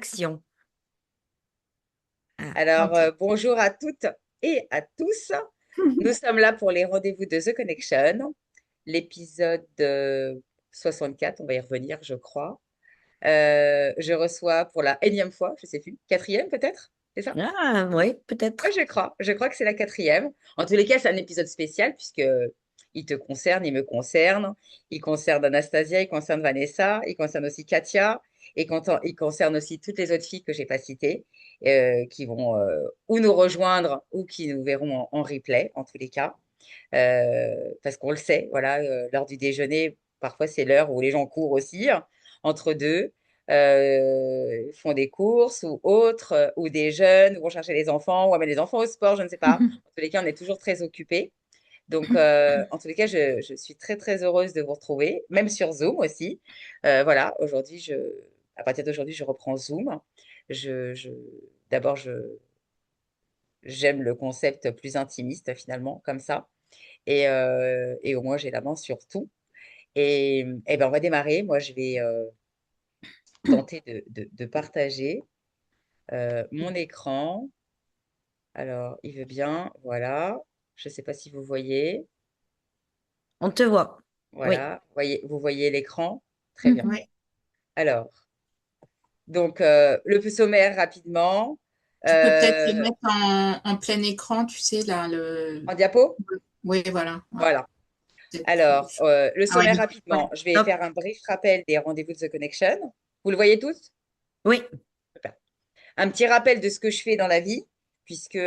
action. Ah, Alors, ok. bonjour à toutes et à tous. Nous sommes là pour les rendez-vous de The Connection, l'épisode 64, on va y revenir, je crois. Je reçois pour la énième fois, je sais plus, quatrième peut-être, c'est ça? Ah, oui, Ouais, peut-être. je crois que c'est la quatrième. En tous les cas, c'est un épisode spécial puisque il te concerne, il me concerne, il concerne Anastasia, il concerne Vanessa, il concerne aussi Katia, et il concerne aussi toutes les autres filles que j'ai pas citées, qui vont ou nous rejoindre ou qui nous verront en replay, en tous les cas. Parce qu'on le sait, voilà, l'heure du déjeuner, parfois c'est l'heure où les gens courent aussi, hein, entre deux, font des courses ou autres, ou des jeunes, ou vont chercher les enfants, ou amènent les enfants au sport, je ne sais pas. En tous les cas, on est toujours très occupés. Donc, en tous les cas, je suis très, très heureuse de vous retrouver, même sur Zoom aussi. Voilà, à partir d'aujourd'hui, je reprends Zoom. Je, je, d'abord, j'aime le concept plus intimiste finalement, comme ça. Et au moins, j'ai la main sur tout. Et ben, on va démarrer. Moi, je vais tenter de partager mon écran. Alors, il veut bien. Voilà. Je ne sais pas si vous voyez. On te voit. Oui. Voilà. Vous voyez l'écran? Très bien. Mhm. Ouais. Alors, donc, le sommaire rapidement. Tu peux peut-être le Euh, mettre en plein écran, tu sais, là, en diapo? Oui, voilà. Ouais. Voilà. Peut-être Alors, le Ah ouais, sommaire ouais. rapidement. Je vais Hop. faire un brief rappel des rendez-vous de The Connection. Vous le voyez tous? Oui. Super. Un petit rappel de ce que je fais dans la vie, puisque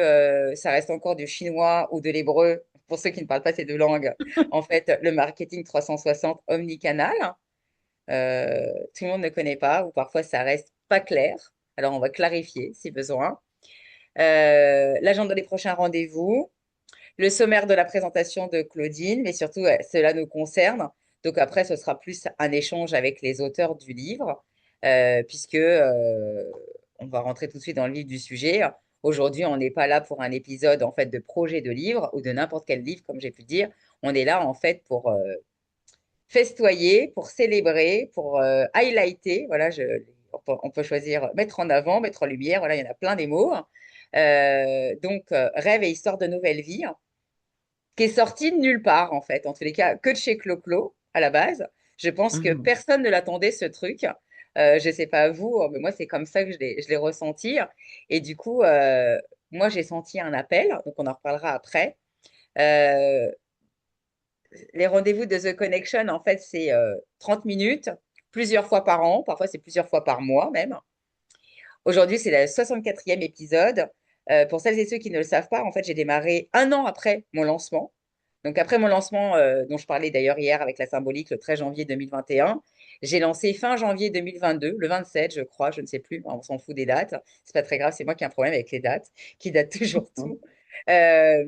ça reste encore du chinois ou de l'hébreu, pour ceux qui ne parlent pas ces deux langues. En fait, le marketing 360 omnicanal, tout le monde ne connaît pas, ou parfois ça reste pas clair. Alors, on va clarifier si besoin. L'agenda des prochains rendez-vous, le sommaire de la présentation de Claudine, mais surtout, cela nous concerne. Donc après, ce sera plus un échange avec les auteurs du livre, puisque on va rentrer tout de suite dans le vif du sujet. Aujourd'hui, on n'est pas là pour un épisode en fait de projet de livre ou de n'importe quel livre, comme j'ai pu dire. On est là en fait pour festoyer, pour célébrer, pour highlighter. Voilà, on peut choisir mettre en avant, mettre en lumière. Voilà, il y en a plein des mots. Donc, rêve et histoire de nouvelle vie, qui est sorti de nulle part, en fait, en tous les cas, que de chez Clo-Clo, à la base. Je pense que Mhm. personne ne l'attendait, ce truc. Je ne sais pas vous, mais moi, c'est comme ça que je l'ai ressenti. Et du coup, moi, j'ai senti un appel, donc on en reparlera après. Euh, les rendez-vous de The Connection, en fait, c'est 30 minutes, plusieurs fois par an, parfois c'est plusieurs fois par mois même. Aujourd'hui, c'est le 64e épisode. Pour celles et ceux qui ne le savent pas, en fait, j'ai démarré un an après mon lancement. Donc, après mon lancement, dont je parlais d'ailleurs hier avec la symbolique, le 13 janvier 2021, j'ai lancé fin janvier 2022, le 27, je crois, je ne sais plus, on s'en fout des dates. C'est pas très grave, c'est moi qui ai un problème avec les dates, qui datent toujours tout. Euh,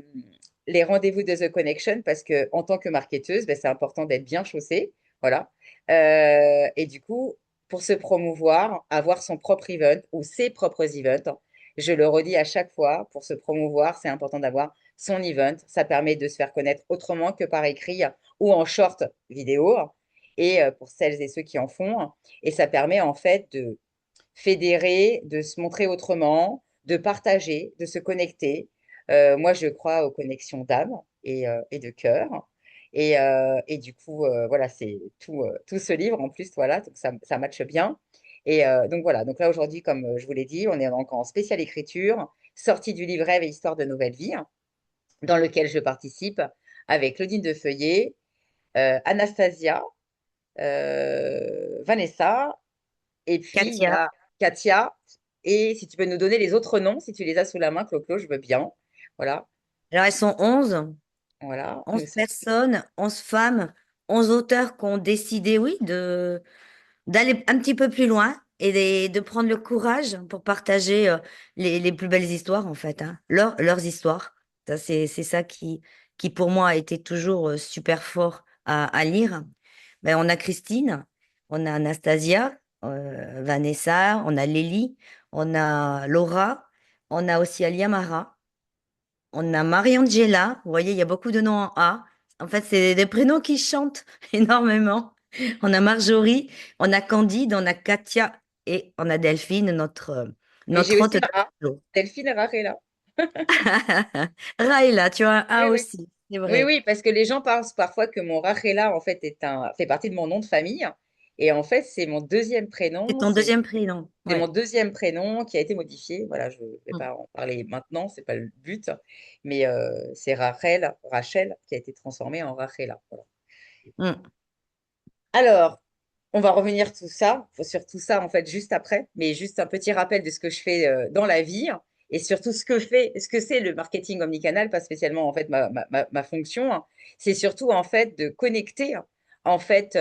les rendez-vous de The Connection, parce que en tant que marketeuse, ben, c'est important d'être bien chaussée. Voilà. Et du coup, pour se promouvoir, avoir son propre event ou ses propres events. Je le redis à chaque fois, pour se promouvoir, c'est important d'avoir son event. Ça permet de se faire connaître autrement que par écrit ou en short vidéo. Et pour celles et ceux qui en font. Et ça permet en fait de fédérer, de se montrer autrement, de partager, de se connecter. Moi, je crois aux connexions d'âme et de cœur. Et du coup, voilà, c'est tout ce livre en plus, voilà, donc ça matche bien. Et donc voilà, donc là aujourd'hui, comme je vous l'ai dit, on est encore en spéciale écriture, sortie du livre Rêve et Histoire de Nouvelle Vie, dans lequel je participe avec Claudine Defeuillet, Anastasia, Vanessa, et puis il y Katia. a Katia. Et si tu peux nous donner les autres noms, si tu les as sous la main, Clo-Clo, je veux bien. Voilà, Alors, elles sont 11. voilà. 11 personnes, 11 femmes, 11 auteurs qui ont décidé, oui, d'aller un petit peu plus loin et de prendre le courage pour partager les plus belles histoires, en fait, hein, leurs histoires. Ça, c'est ça qui, pour moi, a été toujours super fort à lire. Ben, on a Christine, on a Anastasia, Vanessa, on a Lélie, on a Laura, on a aussi Aliamara. On a Marie-Angela, vous voyez, il y a beaucoup de noms en A. En fait, c'est des prénoms qui chantent énormément. On a Marjorie, on a Candide, on a Katia et on a Delphine, Et j'ai notre hôte aussi de un A. jour. Delphine Rarella. Raïla, tu as un Oui, A oui. aussi, c'est Oui, vrai. oui, parce que les gens pensent parfois que mon Rachela, en fait, fait partie de mon nom de famille. Et en fait, c'est mon deuxième C'est prénom. ton deuxième prénom. C'est mon Ouais. deuxième prénom qui a été modifié. Voilà, je ne vais Mm. pas en parler maintenant, c'est pas le but. Mais c'est Rachel, qui a été transformée en Rachela. Voilà. Mm. Alors, on va revenir sur tout ça, en fait, juste après. Mais juste un petit rappel de ce que je fais dans la vie et surtout ce que c'est le marketing omnicanal, pas spécialement, en fait, ma fonction, hein. C'est surtout, en fait, de connecter, en fait,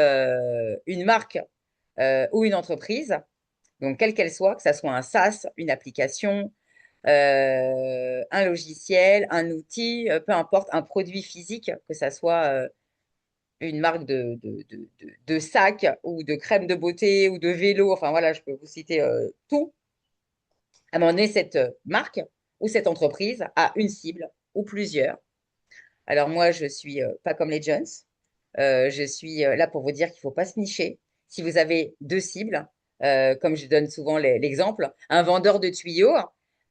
une marque ou une entreprise, donc quelle qu'elle soit, que ça soit un SaaS, une application, un logiciel, un outil, peu importe, un produit physique, que ça soit une marque de sac ou de crème de beauté ou de vélo, enfin voilà, je peux vous citer tout. À un moment donné, cette marque ou cette entreprise a une cible ou plusieurs. Alors moi, je suis pas comme les Jones. Je suis là pour vous dire qu'il ne faut pas se nicher. Si vous avez deux cibles, comme je donne souvent l'exemple, un vendeur de tuyaux,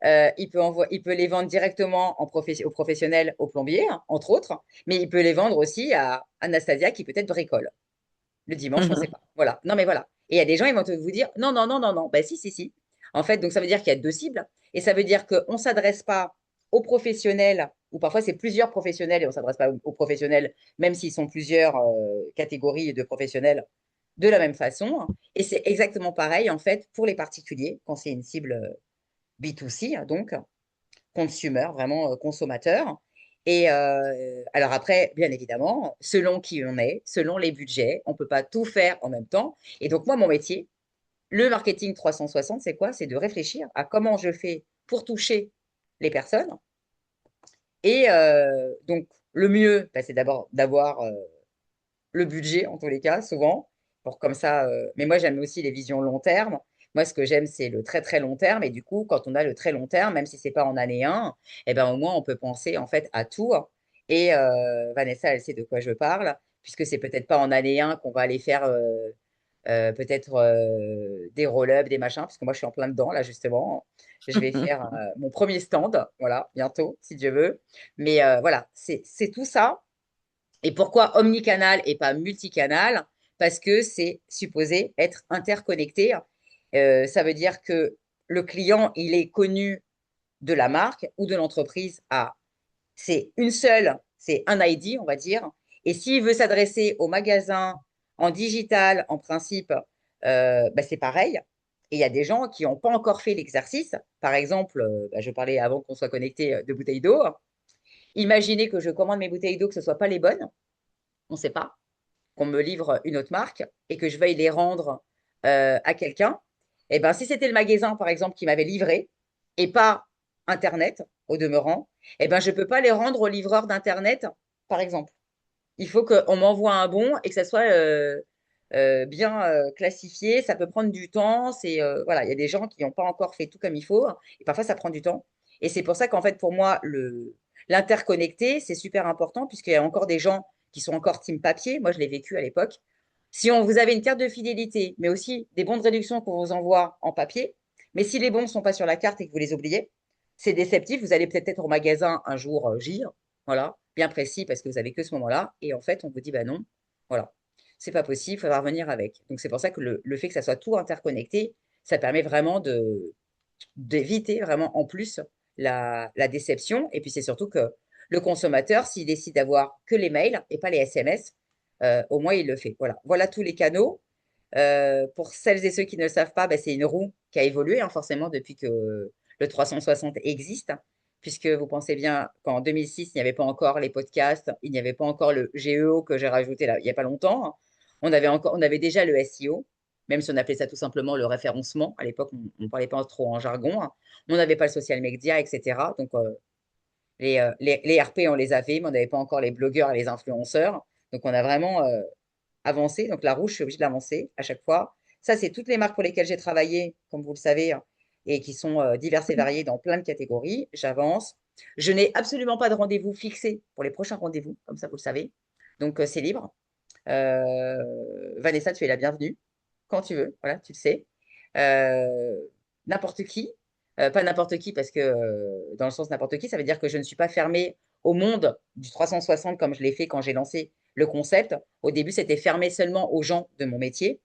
il peut les vendre directement aux professionnels, aux plombiers, hein, entre autres, mais il peut les vendre aussi à Anastasia qui peut-être bricole. Le dimanche, on ne sait pas. Voilà. Non, mais voilà. Et il y a des gens, ils vont vous dire non, non, non, non, non. Ben si, si, si. En fait, donc ça veut dire qu'il y a deux cibles. Et ça veut dire qu'on ne s'adresse pas aux professionnels, ou parfois c'est plusieurs professionnels et on ne s'adresse pas aux professionnels, même s'ils sont plusieurs catégories de professionnels de la même façon. Et c'est exactement pareil, en fait, pour les particuliers, quand c'est une cible B2C, donc consumer, vraiment consommateur. Et alors après, bien évidemment, selon qui on est, selon les budgets, on ne peut pas tout faire en même temps. Et donc moi, mon métier, le marketing 360, c'est quoi? C'est de réfléchir à comment je fais pour toucher les personnes. Et donc, le mieux, bah, c'est d'abord d'avoir le budget, en tous les cas, souvent, pour comme ça. Mais moi, j'aime aussi les visions long terme. Moi, ce que j'aime, c'est le très, très long terme. Et du coup, quand on a le très long terme, même si c'est pas en année 1, eh ben, au moins, on peut penser, en fait, à tout. Et Vanessa, elle sait de quoi je parle, puisque c'est peut-être pas en année 1 qu'on va aller faire peut-être des roll-ups, des machins, parce que moi, je suis en plein dedans, là, justement. Je vais faire mon premier stand, voilà, bientôt, si Dieu veut. Mais voilà, c'est tout ça. Et pourquoi omnicanal et pas multicanal? Parce que c'est supposé être interconnecté. Ça veut dire que le client, il est connu de la marque ou de l'entreprise à, c'est une seule, c'est un ID, on va dire. Et s'il veut s'adresser au magasin en digital, en principe, bah, c'est pareil. Et il y a des gens qui n'ont pas encore fait l'exercice. Par exemple, bah, je parlais avant qu'on soit connecté de bouteilles d'eau. Imaginez que je commande mes bouteilles d'eau, que ce ne soit pas les bonnes, on ne sait pas, qu'on me livre une autre marque et que je veuille les rendre à quelqu'un. Et ben, si c'était le magasin, par exemple, qui m'avait livré et pas Internet, au demeurant, eh ben, je ne peux pas les rendre au livreur d'Internet, par exemple. Il faut qu'on m'envoie un bon et que ça soit bien classifié. Ça peut prendre du temps. Voilà, il y a des gens qui n'ont pas encore fait tout comme il faut et parfois ça prend du temps. Et c'est pour ça qu'en fait, pour moi, l'interconnecté, c'est super important puisqu'il y a encore des gens qui sont encore team papier. Moi, je l'ai vécu à l'époque. Si on vous avez une carte de fidélité, mais aussi des bons de réduction qu'on vous envoie en papier, mais si les bons ne sont pas sur la carte et que vous les oubliez, c'est déceptif. Vous allez peut-être être au magasin un jour J, voilà, bien précis parce que vous avez que ce moment-là. Et en fait, on vous dit, bah non, voilà, c'est pas possible, il faudra revenir avec. Donc, c'est pour ça que le fait que ça soit tout interconnecté, ça permet vraiment d'éviter vraiment en plus la déception. Et puis, c'est surtout que le consommateur, s'il décide d'avoir que les mails et pas les SMS, au moins il le fait. Voilà, voilà tous les canaux. Pour celles et ceux qui ne le savent pas, bah, c'est une roue qui a évolué hein, forcément depuis que le 360 existe, hein, puisque vous pensez bien qu'en 2006, il n'y avait pas encore les podcasts, il n'y avait pas encore le GEO que j'ai rajouté là, il n'y a pas longtemps, hein. On avait déjà le SEO, même si on appelait ça tout simplement le référencement. À l'époque, on ne parlait pas trop en jargon, hein. On n'avait pas le social media, etc. Donc, les RP, on les avait, mais on n'avait pas encore les blogueurs et les influenceurs. Donc, on a vraiment avancé. Donc, la roue, je suis obligée de l'avancer à chaque fois. Ça, c'est toutes les marques pour lesquelles j'ai travaillé, comme vous le savez, hein, et qui sont diverses et variées dans plein de catégories. J'avance. Je n'ai absolument pas de rendez-vous fixé pour les prochains rendez-vous, comme ça, vous le savez. Donc, c'est libre. Vanessa, tu es la bienvenue quand tu veux. Voilà, tu le sais. euh, n'importe qui. Pas n'importe qui parce que dans le sens n'importe qui, ça veut dire que je ne suis pas fermée au monde du 360 comme je l'ai fait quand j'ai lancé le concept. Au début, c'était fermé seulement aux gens de mon métier.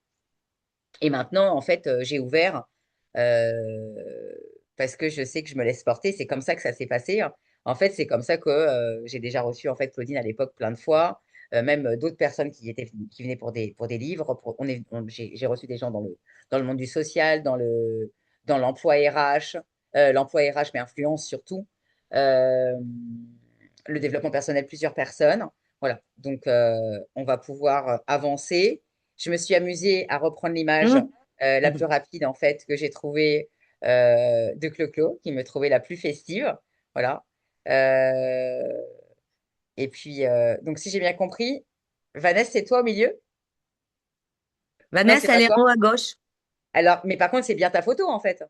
Et maintenant, en fait, j'ai ouvert euh, parce que je sais que je me laisse porter. C'est comme ça que ça s'est passé. En fait, c'est comme ça que j'ai déjà reçu en fait Claudine à l'époque plein de fois, même d'autres personnes qui venaient pour des livres. J'ai reçu des gens dans le monde du social, dans l'emploi RH, l'emploi RH mais influence surtout, euh, le développement personnel plusieurs personnes. Voilà, donc on va pouvoir avancer. Je me suis amusée à reprendre l'image Mhm. la plus rapide, en fait, que j'ai trouvée de Clo-Clo, qui me trouvait la plus festive. Voilà. Euh, et puis, donc, si j'ai bien compris, Vanessa, c'est toi au milieu? Non, c'est Vanessa, pas elle est en toi? haut à gauche. Alors, mais par contre, c'est bien ta photo, en fait,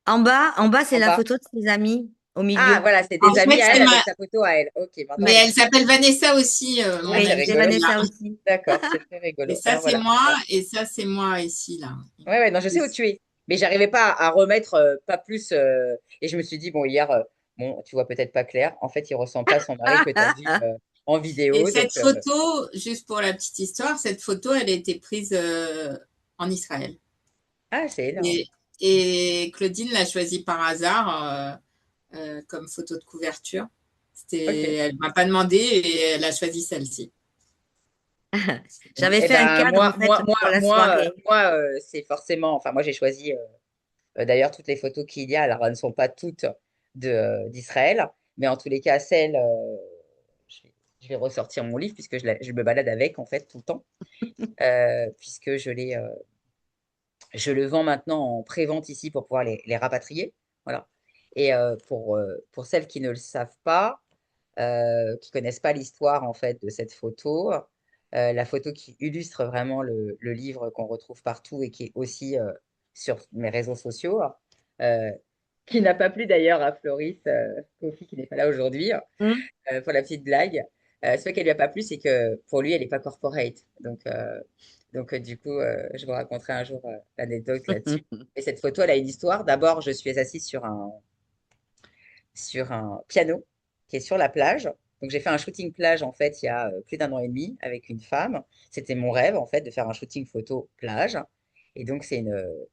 En bas, c'est en la bas. photo de ses amis au Ah, milieu. voilà, c'est En des amis fait, à elle avec sa photo à elle. Ok, maintenant mais j'ai elle compris. s'appelle Vanessa aussi, Ah, mon c'est Oui, c'est amie. rigolo. Là. Vanessa aussi. D'accord, c'est très Et rigolo. ça, Alors c'est voilà. moi, Voilà. et ça, c'est moi ici, là. Ouais, ouais, non, je sais où tu es. Mais j'arrivais pas à remettre pas plus. Et je me suis dit, bon, hier, bon, tu vois peut-être pas clair. En fait, il ressemble pas à son mari que tu as vu en Et vidéo. Donc, cette photo, juste pour la petite histoire, cette photo, elle a été prise en Israël. ah, c'est énorme. Et, et Claudine l'a choisie par hasard comme photo de couverture. Ok. Elle m'a pas demandé et elle a choisi celle-ci. J'avais Eh fait un ben, cadre en fait pour la soirée. c'est forcément. Enfin, moi, j'ai choisi. D'ailleurs, toutes les photos qu'il y a, alors, elles ne sont pas toutes d'Israël, mais en tous les cas, celles. Je vais, je vais ressortir mon livre puisque je me balade avec en fait tout le temps, puisque je le vends maintenant en pré-vente ici pour pouvoir les rapatrier. Voilà. Et pour celles qui ne le savent pas, qui connaissent pas l'histoire en fait de cette photo, la photo qui illustre vraiment le livre qu'on retrouve partout et qui est aussi sur mes réseaux sociaux, euh, qui n'a pas plu d'ailleurs à Floris Kofi qui n'est pas là aujourd'hui, Hmm. pour la petite blague. Ce qu'elle lui a pas plu, c'est que pour lui, elle n'est pas corporate. Donc du coup, je vous raconterai un jour l'anecdote là-dessus. Et cette photo, elle a une histoire. D'abord, je suis assise sur un piano qui est sur la plage. Donc j'ai fait un shooting plage en fait il y a plus d'un an et demi avec une femme. C'était mon rêve en fait de faire un shooting photo plage. Et donc c'est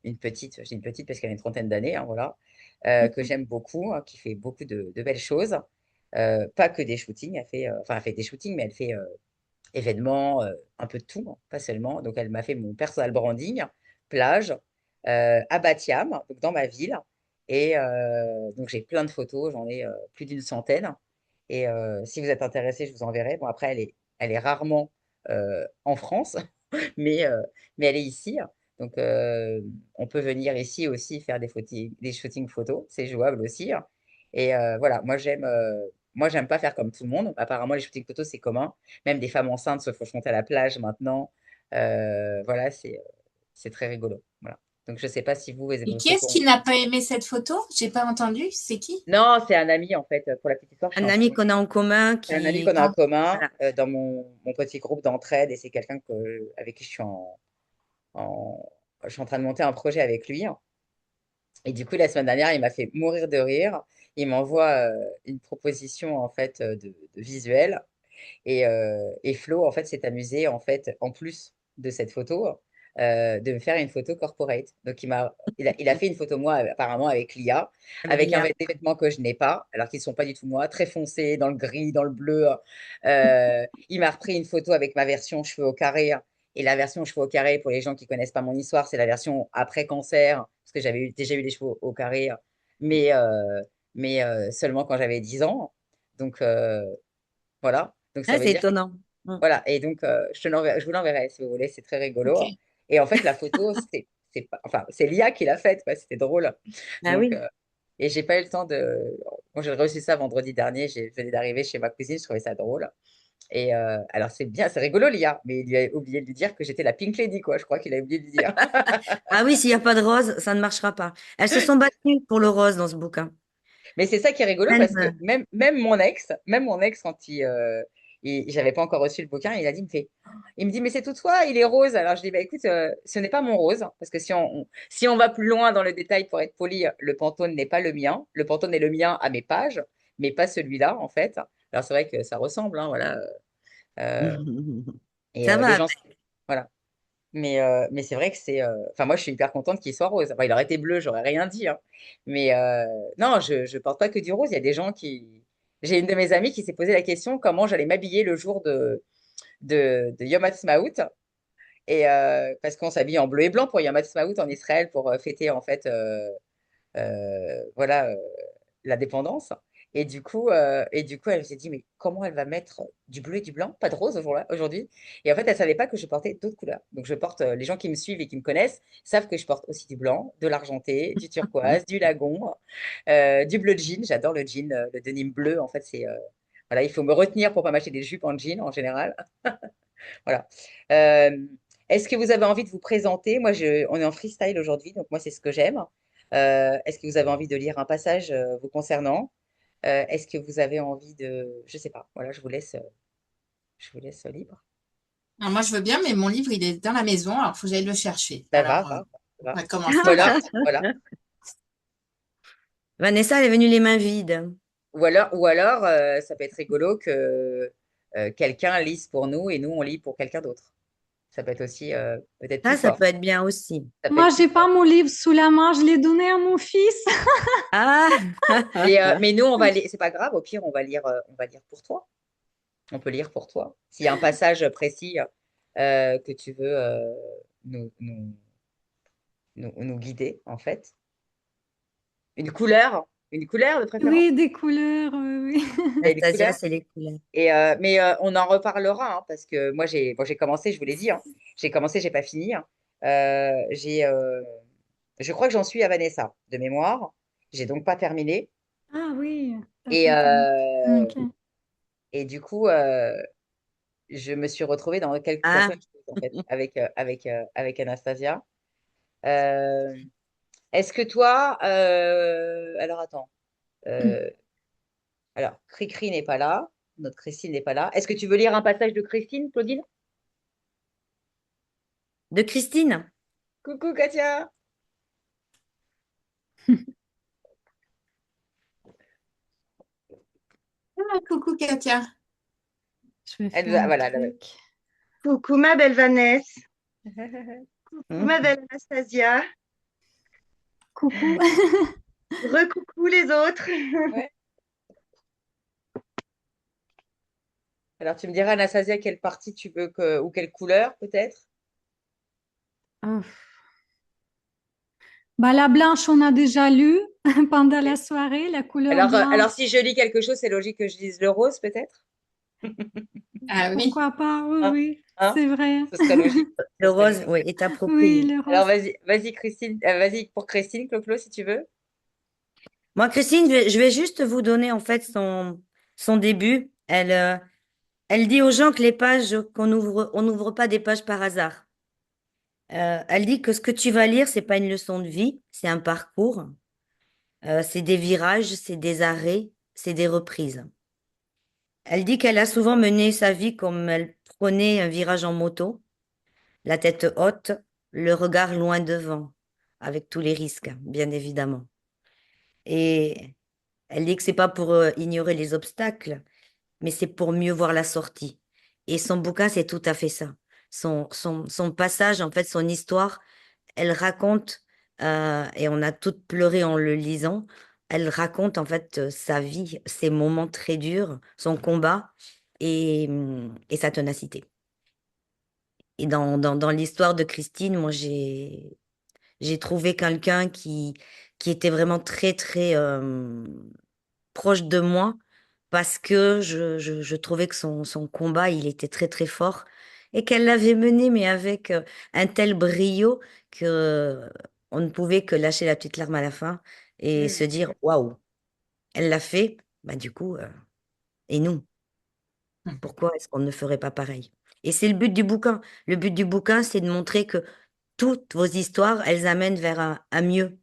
une petite, je dis une petite parce qu'elle a une trentaine d'années, hein, voilà, que j'aime beaucoup, hein, qui fait beaucoup de belles choses. Pas que des shootings, enfin elle fait des shootings, mais elle fait événements, un peu de tout, hein, pas seulement. Donc elle m'a fait mon personal branding, plage, à Batiam, donc dans ma ville. Et donc j'ai plein de photos, j'en ai plus d'une centaine. Et si vous êtes intéressé, je vous enverrai. Bon, après, elle est rarement en France, mais, euh, mais elle est ici. Donc, on peut venir ici aussi faire des shootings photos. C'est jouable aussi. Et voilà, moi, j'aime pas faire comme tout le monde. Apparemment, les shootings photos, c'est commun. Même des femmes enceintes se font monter à la plage maintenant. Voilà, c'est très rigolo. Voilà. Donc, je sais pas si Et vous qui êtes au est-ce courant. qui n'a pas aimé cette photo? J'ai pas entendu. C'est qui? Non, c'est un ami, en fait. Pour la petite histoire, je suis Un en ami train qu'on a en commun c'est un ami qui. qu'on a en commun Voilà. dans mon petit groupe d'entraide et c'est quelqu'un avec qui je suis en train de monter un projet avec lui. Et du coup, la semaine dernière, il m'a fait mourir de rire. Il m'envoie une proposition en fait de visuel et Flo en fait s'est amusé en fait en plus de cette photo de me faire une photo corporate. Donc il a fait une photo moi apparemment avec l'IA, Avec avec Lia. des vêtements que je n'ai pas, alors qu'ils ne sont pas du tout moi, très foncés, dans le gris, dans le bleu. Il m'a repris une photo avec ma version cheveux au carré. Et la version cheveux au carré, pour les gens qui connaissent pas mon histoire, c'est la version après cancer, parce que déjà eu des cheveux au carré, mais, euh, mais seulement quand j'avais 10 ans. Donc voilà. Donc ça Ah, veut c'est dire que étonnant. Hmm. voilà. Et donc je vous l'enverrai si vous voulez. C'est très rigolo. Ok. Et en fait, la photo, c'est pas, enfin, c'est l'IA qui l'a faite, quoi. C'était drôle. Ah Donc oui. et j'ai pas eu le temps de. Bon, j'ai reçu ça vendredi dernier. Je venais d'arriver chez ma cousine. Je trouvais ça drôle. Et alors c'est bien, c'est rigolo l'IA, mais il lui a oublié de lui dire que j'étais la Pink Lady, quoi. Je crois qu'il a oublié de lui dire. Ah oui, s'il n'y a pas de rose, ça ne marchera pas. Elles se sont battues pour le rose dans ce bouquin. Mais c'est ça qui est rigolo parce que Même, même mon ex, quand j'avais pas encore reçu le bouquin. Et il me dit, mais c'est tout toi, il est rose. Alors je dis, bah écoute, ce n'est pas mon rose, hein, parce que si on va plus loin dans le détail pour être poli, le Pantone n'est pas le mien. Le Pantone est le mien à mes pages, mais pas celui-là en fait. Alors c'est vrai que ça ressemble, hein, voilà. Euh, et Ça les va. gens, voilà. Mais c'est vrai que enfin, moi, je suis hyper contente qu'il soit rose. Enfin, il aurait été bleu, j'aurais rien dit, hein. Mais non, je porte pas que du rose. Il y a des gens qui. J'ai une de mes amies qui s'est posé la question comment j'allais m'habiller le jour de Yom Ha'atzmaut. Et parce qu'on s'habille en bleu et blanc pour Yom Ha'atzmaut en Israël pour fêter en fait voilà, l'indépendance. Et du coup, elle s'est dit, mais comment elle va mettre du bleu et du blanc, pas de rose aujourd'hui? Et en fait, elle savait pas que je portais d'autres couleurs. Donc, les gens qui me suivent et qui me connaissent savent que je porte aussi du blanc, de l'argenté, du turquoise, du lagon, du bleu jean. J'adore le jean, le denim bleu. En fait, voilà, il faut me retenir pour pas m'acheter des jupes en jean en général. Voilà. Euh, Est-ce que vous avez envie de vous présenter? On est en freestyle aujourd'hui, donc moi, c'est ce que j'aime. Est-ce que vous avez envie de lire un passage vous concernant? Est-ce que vous avez envie de... Je sais pas. Voilà, je vous laisse libre. Alors, moi, je veux bien, mais mon livre, il est dans la maison. Alors, il faut que j'aille le chercher. Ça va, Alors, va, on va. va commencer Ou par alors, ça. voilà. Vanessa, elle est venue les mains vides. Ou alors, ça peut être rigolo que quelqu'un lise pour nous et nous, on lit pour quelqu'un d'autre. Ça peut être aussi peut-être plus Ça fort. peut être bien aussi. Ça peut Moi, être plus j'ai pas fort. mon livre sous la main, je l'ai donné à mon fils. Ah, Mais nous, on va lire. C'est pas grave. Au pire, on va lire pour toi. On peut lire pour toi. S'il y a un passage précis que tu veux nous, nous, nous guider, en fait. Une couleur de préférence. Oui, des couleurs, oui. T'as une Anastasia, couleur. c'est les couleurs. Mais on en reparlera, hein, parce que moi, j'ai commencé, je vous l'ai dit, hein. J'ai commencé, j'ai pas fini, hein. Je crois que j'en suis à Vanessa, de mémoire. J'ai donc pas terminé. Ah oui, t'as Et, pas terminé. euh, Ok. et du coup, je me suis retrouvée dans Ah, quelque chose, en fait, avec Anastasia. Euh, Est-ce que toi, alors attends, euh, alors Cricri n'est pas là, notre Christine n'est pas là. Est-ce que tu veux lire un passage de Christine, Claudine? de Christine. Coucou Katia. Ah, coucou, Katia. Je vais Elle faire nous a, un voilà. truc. Coucou ma belle Vanessa, coucou Hmm. ma belle Anastasia, Coucou. recoucou les autres. Ouais. Alors tu me diras Anastasia quelle partie tu veux ou quelle couleur peut-être? Ah. Bah, la blanche, on a déjà lu pendant la Ok. soirée, la couleur Alors blanche. si je lis quelque chose, c'est logique que je lise le rose peut-être? Ah oui. Pourquoi pas? Oui, Hein? oui, Hein? c'est vrai. Ce serait logique. Ce Le serait rose, logique. oui, est Oui, approprié. le Alors rose. vas-y Christine, vas-y pour Christine, Clo, si tu veux. Moi, Christine, je vais juste vous donner en fait son début. Elle dit aux gens que les pages on n'ouvre pas des pages par hasard. Elle dit que ce que tu vas lire, c'est pas une leçon de vie, c'est un parcours. C'est des virages, c'est des arrêts, c'est des reprises. Elle dit qu'elle a souvent mené sa vie comme elle prenait un virage en moto, la tête haute, le regard loin devant, avec tous les risques, bien évidemment. Et elle dit que c'est pas pour ignorer les obstacles, mais c'est pour mieux voir la sortie. Et son bouquin, c'est tout à fait ça. Son passage, en fait, son histoire, elle raconte, et on a toutes pleuré en le lisant, elle raconte en fait sa vie, ses moments très durs, son combat et sa ténacité. Et dans l'histoire de Christine, moi, j'ai trouvé quelqu'un qui était vraiment très, très proche de moi parce que je trouvais que son combat, il était très, très fort et qu'elle l'avait mené, mais avec un tel brio que on ne pouvait que lâcher la petite larme à la fin et se Hmm. dire, waouh, elle l'a fait, bah du coup, et nous, pourquoi est-ce qu'on ne ferait pas pareil? Et c'est le but du bouquin. Le but du bouquin, c'est de montrer que toutes vos histoires, elles amènent vers un mieux,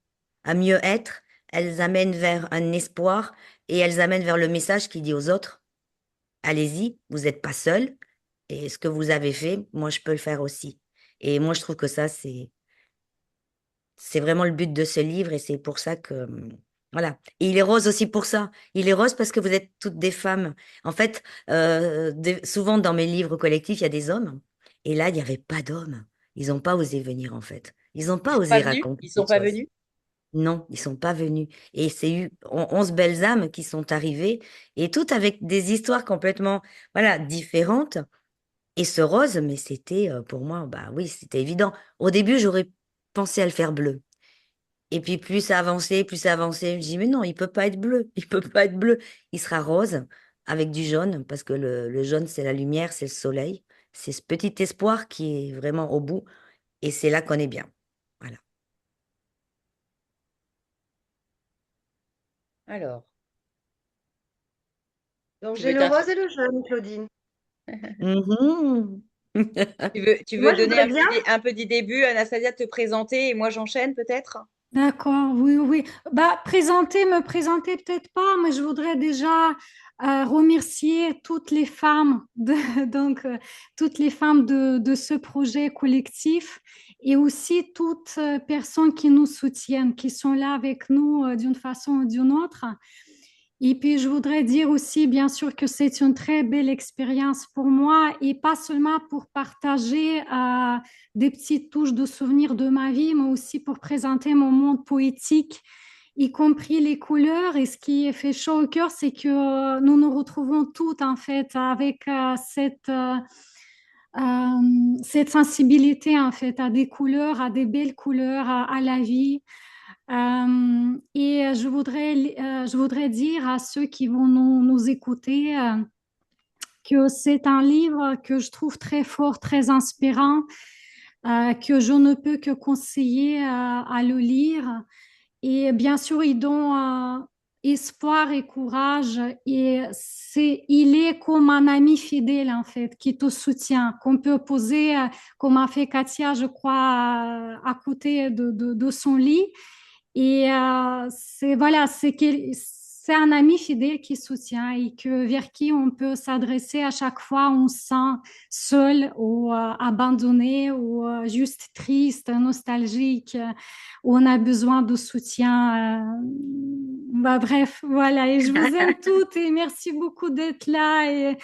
un mieux-être, elles amènent vers un espoir et elles amènent vers le message qui dit aux autres, allez-y, vous n'êtes pas seul. Et ce que vous avez fait, moi, je peux le faire aussi. Et moi, je trouve que ça, c'est vraiment le but de ce livre et c'est pour ça que, voilà. Et il est rose aussi pour ça. Il est rose parce que vous êtes toutes des femmes. En fait, souvent dans mes livres collectifs, il y a des hommes. Et là, il n'y avait pas d'hommes. Ils n'ont pas osé venir, en fait. Ils n'ont Ils pas sont pas osé venus? raconter Ils sont cette pas chose. venus? Non, ils sont pas venus. Et c'est eu 11 belles âmes qui sont arrivées et toutes avec des histoires complètement, voilà, différentes. Et ce rose, mais c'était pour moi, bah oui, c'était évident. Au début, j'aurais pensé à le faire bleu. Et puis plus ça avançait, je me dis, mais non, il peut pas être bleu, il peut pas être bleu. Il sera rose avec du jaune, parce que le jaune, c'est la lumière, c'est le soleil. C'est ce petit espoir qui est vraiment au bout. Et c'est là qu'on est bien. Voilà. Alors, Donc tu j'ai veux le t'in- rose et le jaune, Claudine. Mhm. tu veux Moi, je donner voudrais bien. un petit début, Anastasia, te présenter et moi j'enchaîne peut-être? D'accord, oui, oui. Bah, me présenter peut-être pas, mais je voudrais déjà remercier toutes les femmes donc toutes les femmes de ce projet collectif et aussi toutes personnes qui nous soutiennent, qui sont là avec nous d'une façon ou d'une autre. Et puis, je voudrais dire aussi, bien sûr, que c'est une très belle expérience pour moi et pas seulement pour partager des petites touches de souvenirs de ma vie, mais aussi pour présenter mon monde poétique, y compris les couleurs. Et ce qui fait chaud au cœur, c'est que nous nous retrouvons toutes, en fait, avec cette sensibilité, en fait, à des couleurs, à des belles couleurs, à la vie. Et je voudrais dire à ceux qui vont nous écouter que c'est un livre que je trouve très fort, très inspirant, que je ne peux que conseiller à le lire. Et bien sûr, il donne espoir et courage. Et il est comme un ami fidèle, en fait, qui te soutient, qu'on peut poser, comme a fait Katia, je crois, à côté de son lit. Et voilà, c'est un ami fidèle qui soutient et vers qui on peut s'adresser à chaque fois où on se sent seul ou abandonné ou juste triste, nostalgique, où on a besoin de soutien. Bah, bref, voilà. Et je vous aime toutes et merci beaucoup d'être là. Et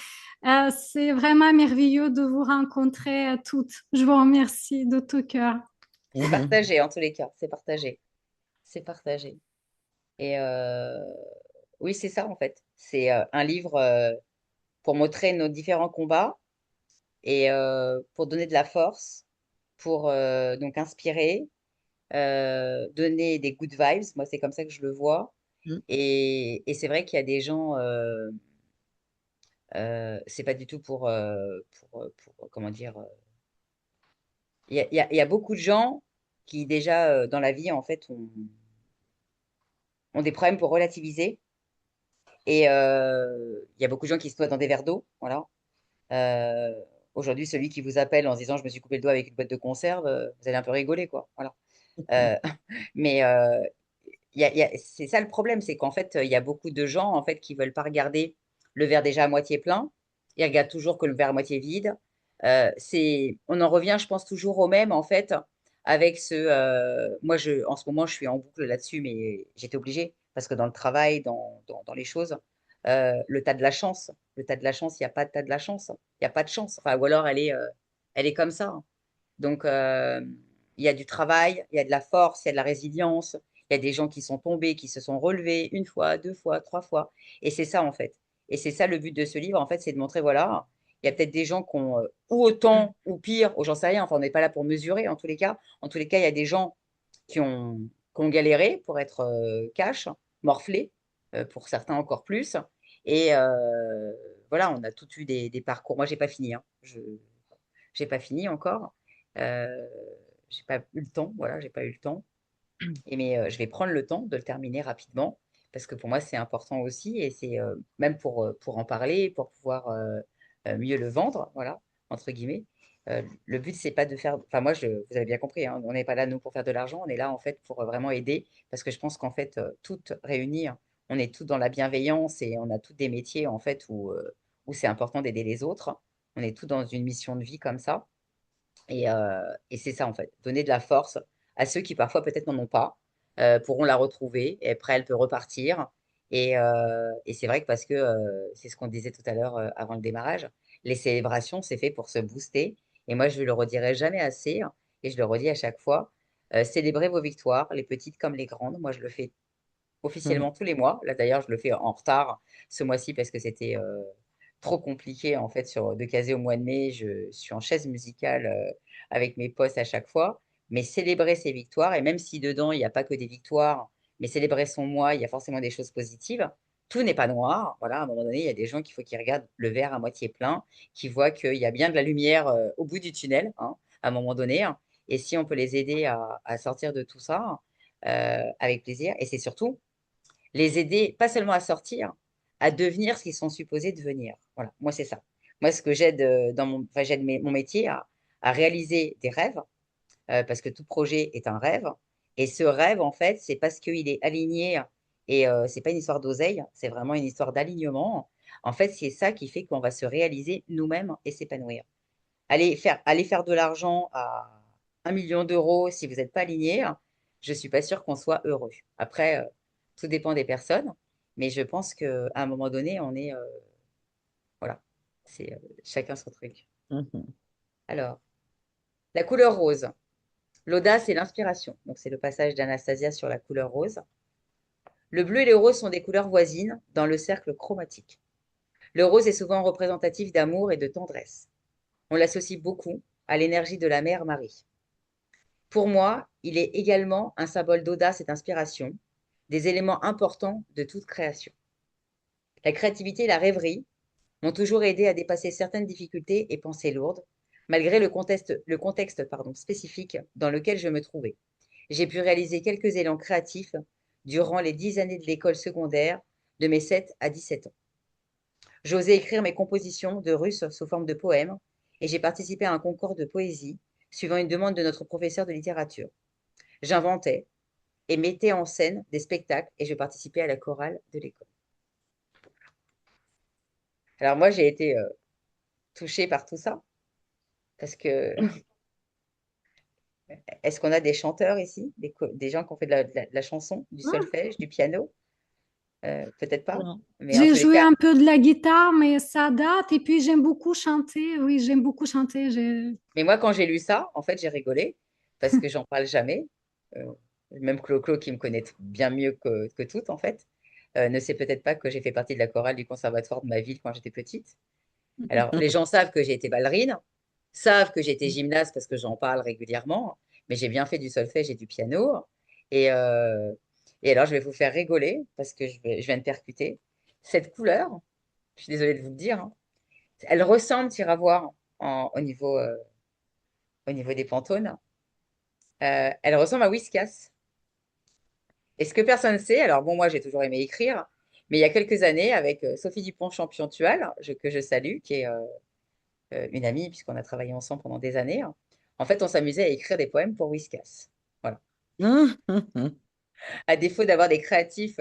c'est vraiment merveilleux de vous rencontrer toutes. Je vous remercie de tout cœur. C'est partagé en tous les cas, c'est partagé. C'est partagé. Et oui, c'est ça en fait. C'est un livre pour montrer nos différents combats et pour donner de la force, pour donc inspirer, donner des good vibes. Moi, c'est comme ça que je le vois. Et c'est vrai qu'il y a des gens, c'est pas du tout comment dire, il y a beaucoup de gens qui déjà dans la vie en fait ont des problèmes pour relativiser. Et il y a beaucoup de gens qui se noient dans des verres d'eau, voilà. Euh, Aujourd'hui, celui qui vous appelle en se disant je me suis coupé le doigt avec une boîte de conserve, vous allez un peu rigoler, quoi. Voilà. Euh, mais c'est ça le problème, c'est qu'en fait, il y a beaucoup de gens en fait qui veulent pas regarder le verre déjà à moitié plein. Ils regardent toujours que le verre à moitié vide. On en revient, je pense, toujours au même en fait, avec moi, en ce moment, je suis en boucle là-dessus, mais j'étais obligée parce que dans le travail, dans les choses, le tas de la chance, le tas de la chance, il n'y a pas de tas de la chance, il n'y a pas de chance. Enfin, ou alors elle est comme ça, hein. Donc, il y a du travail, il y a de la force, il y a de la résilience, il y a des gens qui sont tombés, qui se sont relevés une fois, deux fois, trois fois. Et c'est ça, en fait. Et c'est ça le but de ce livre, en fait, c'est de montrer, voilà, il y a peut-être des gens qui ont ou autant ou pire, ou j'en sais rien, enfin, on n'est pas là pour mesurer, en tous les cas. En tous les cas, il y a des gens qui ont galéré pour être cash, morflés, pour certains encore plus. Et voilà, on a tous eu des parcours. Moi, j'ai pas fini, hein. J'ai pas fini encore. Euh, j'ai pas eu le temps, voilà, j'ai pas eu le temps. Mais je vais prendre le temps de le terminer rapidement parce que pour moi c'est important aussi et c'est même pour en parler, pour pouvoir mieux le vendre, voilà, entre guillemets. Le but c'est pas de faire, enfin moi vous avez bien compris, hein, on n'est pas là nous pour faire de l'argent, on est là en fait pour vraiment aider parce que je pense qu'en fait toutes réunies, on est toutes dans la bienveillance et on a toutes des métiers en fait où c'est important d'aider les autres. On est tous dans une mission de vie comme ça. Et c'est ça, en fait, donner de la force à ceux qui parfois peut-être n'en ont pas, pourront la retrouver, et après elle peut repartir. Et c'est vrai que parce que c'est ce qu'on disait tout à l'heure avant le démarrage, les célébrations, c'est fait pour se booster. Et moi, je ne le redirai jamais assez, hein, et je le redis à chaque fois, célébrez vos victoires, les petites comme les grandes. Moi, je le fais Mhm. officiellement tous les mois. Là, d'ailleurs, je le fais en retard ce mois-ci parce que c'était trop compliqué en fait de caser au mois de mai. Je suis en chaise musicale avec mes postes à chaque fois. Mais célébrer ses victoires, et même si dedans, il n'y a pas que des victoires, mais célébrer son mois, il y a forcément des choses positives. Tout n'est pas noir. Voilà, à un moment donné, il y a des gens qu'il faut qu'ils regardent le verre à moitié plein, qui voient qu'il y a bien de la lumière au bout du tunnel, hein, à un moment donné, hein. Et si on peut les aider à sortir de tout ça, avec plaisir. Et c'est surtout les aider, pas seulement à sortir, à devenir ce qu'ils sont supposés devenir. Voilà, moi, c'est ça. Moi, ce que j'aide enfin, j'aide mon métier à réaliser des rêves, parce que tout projet est un rêve. Et ce rêve, en fait, c'est parce qu'il est aligné, et c'est pas une histoire d'oseille, c'est vraiment une histoire d'alignement. En fait, c'est ça qui fait qu'on va se réaliser nous-mêmes et s'épanouir. Aller faire de l'argent à 1 million d'euros si vous n'êtes pas aligné, je ne suis pas sûre qu'on soit heureux. Après, tout dépend des personnes, mais je pense qu'à un moment donné, on est, voilà, c'est chacun son truc. Mhm. Alors, la couleur rose, l'audace et l'inspiration. Donc, c'est le passage d'Anastasia sur la couleur rose. Le bleu et le rose sont des couleurs voisines dans le cercle chromatique. Le rose est souvent représentatif d'amour et de tendresse. On l'associe beaucoup à l'énergie de la mère Marie. Pour moi, il est également un symbole d'audace et d'inspiration, des éléments importants de toute création. La créativité et la rêverie m'ont toujours aidé à dépasser certaines difficultés et pensées lourdes, malgré le contexte spécifique dans lequel je me trouvais. J'ai pu réaliser quelques élans créatifs durant les 10 années de l'école secondaire, de mes 7 à 17 ans. J'osais écrire mes compositions de russe sous forme de poèmes, et j'ai participé à un concours de poésie, suivant une demande de notre professeur de littérature. J'inventais et mettais en scène des spectacles, et je participais à la chorale de l'école. Alors moi, j'ai été touchée par tout ça parce que est-ce qu'on a des chanteurs ici, des gens qui ont fait de la chanson, du solfège, du piano? Peut-être pas, Non. mais en J'ai tous les joué cas, un peu de la guitare, mais ça date. Et puis j'aime beaucoup chanter. Oui, j'aime beaucoup chanter. mais moi quand j'ai lu ça, en fait, j'ai rigolé parce que j'en parle jamais. Euh, Même Clo-Clo, qui me connaît bien mieux que toutes, en fait, ne sait peut-être pas que j'ai fait partie de la chorale du conservatoire de ma ville quand j'étais petite. Alors, les gens savent que j'ai été ballerine, savent que j'ai été gymnaste parce que j'en parle régulièrement, mais j'ai bien fait du solfège et du piano. Et, euh, et alors, je vais vous faire rigoler parce que je viens de percuter. Cette couleur, je suis désolée de vous le dire, hein, elle ressemble, tu iras voir au niveau des Pantones, elle ressemble à Whiskas. Et ce que personne ne sait, alors bon, moi j'ai toujours aimé écrire, mais il y a quelques années, avec Sophie Dupont-Champion-Tual, que je salue, qui est une amie, puisqu'on a travaillé ensemble pendant des années. En fait, on s'amusait à écrire des poèmes pour Whiskas. Voilà. Mhm. À défaut d'avoir des créatifs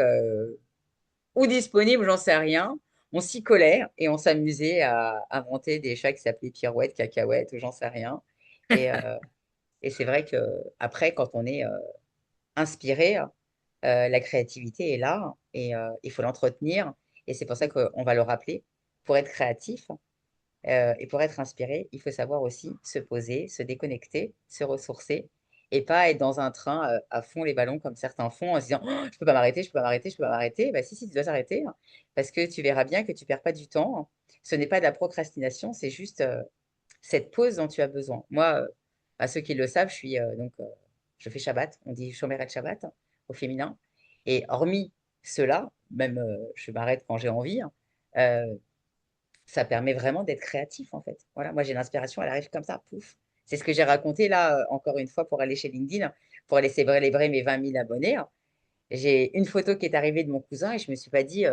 ou disponibles, j'en sais rien, on s'y collait et on s'amusait à inventer des chats qui s'appelaient Pirouette, Cacahuète, ou j'en sais rien. Et, euh, et c'est vrai que après, quand on est inspiré, la créativité est là et il faut l'entretenir. Et c'est pour ça qu'on va le rappeler. Pour être créatif, et pour être inspiré, il faut savoir aussi se poser, se déconnecter, se ressourcer et pas être dans un train à fond les ballons comme certains font en se disant oh, je peux pas m'arrêter, je peux pas m'arrêter, je peux pas m'arrêter. Bah, si, tu dois t'arrêter, hein, parce que tu verras bien que tu perds pas du temps. Ce n'est pas de la procrastination, c'est juste cette pause dont tu as besoin. Moi, à ceux qui le savent, je fais Shabbat, on dit Shomeret Shabbat au féminin. Et hormis cela, même je m'arrête quand j'ai envie, hein, euh, ça permet vraiment d'être créatif en fait. Voilà, moi j'ai l'inspiration, elle arrive comme ça, pouf. C'est ce que j'ai raconté là, encore une fois, pour aller chez LinkedIn, pour aller célébrer mes 20 000 abonnés. J'ai une photo qui est arrivée de mon cousin et je me suis pas dit,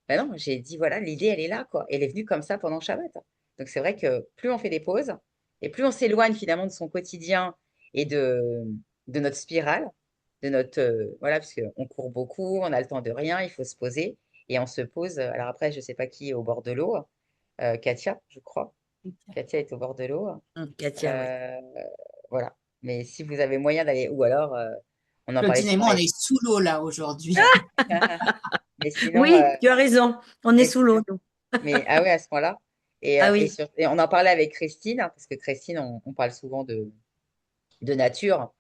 bah non, j'ai dit voilà, l'idée elle est là quoi. Elle est venue comme ça pendant Shabbat. Donc c'est vrai que plus on fait des pauses et plus on s'éloigne finalement de son quotidien et de notre spirale, voilà, parce qu'on court beaucoup, on a le temps de rien, il faut se poser. et on se pose. Alors après, je sais pas qui est au bord de l'eau. Katia, je crois. Katia est au bord de l'eau. Katia, oui. Euh, voilà. Mais si vous avez moyen d'aller, ou alors, on en parlait Claudine et souvent moi, on avec. est sous l'eau là aujourd'hui. Mais sinon, Oui, tu as raison. On est mais sous l'eau, sinon, nous. mais ah ouais, à ce point-là. Ah oui. Et on en parlait avec Christine, hein, parce que Christine, on parle souvent de nature,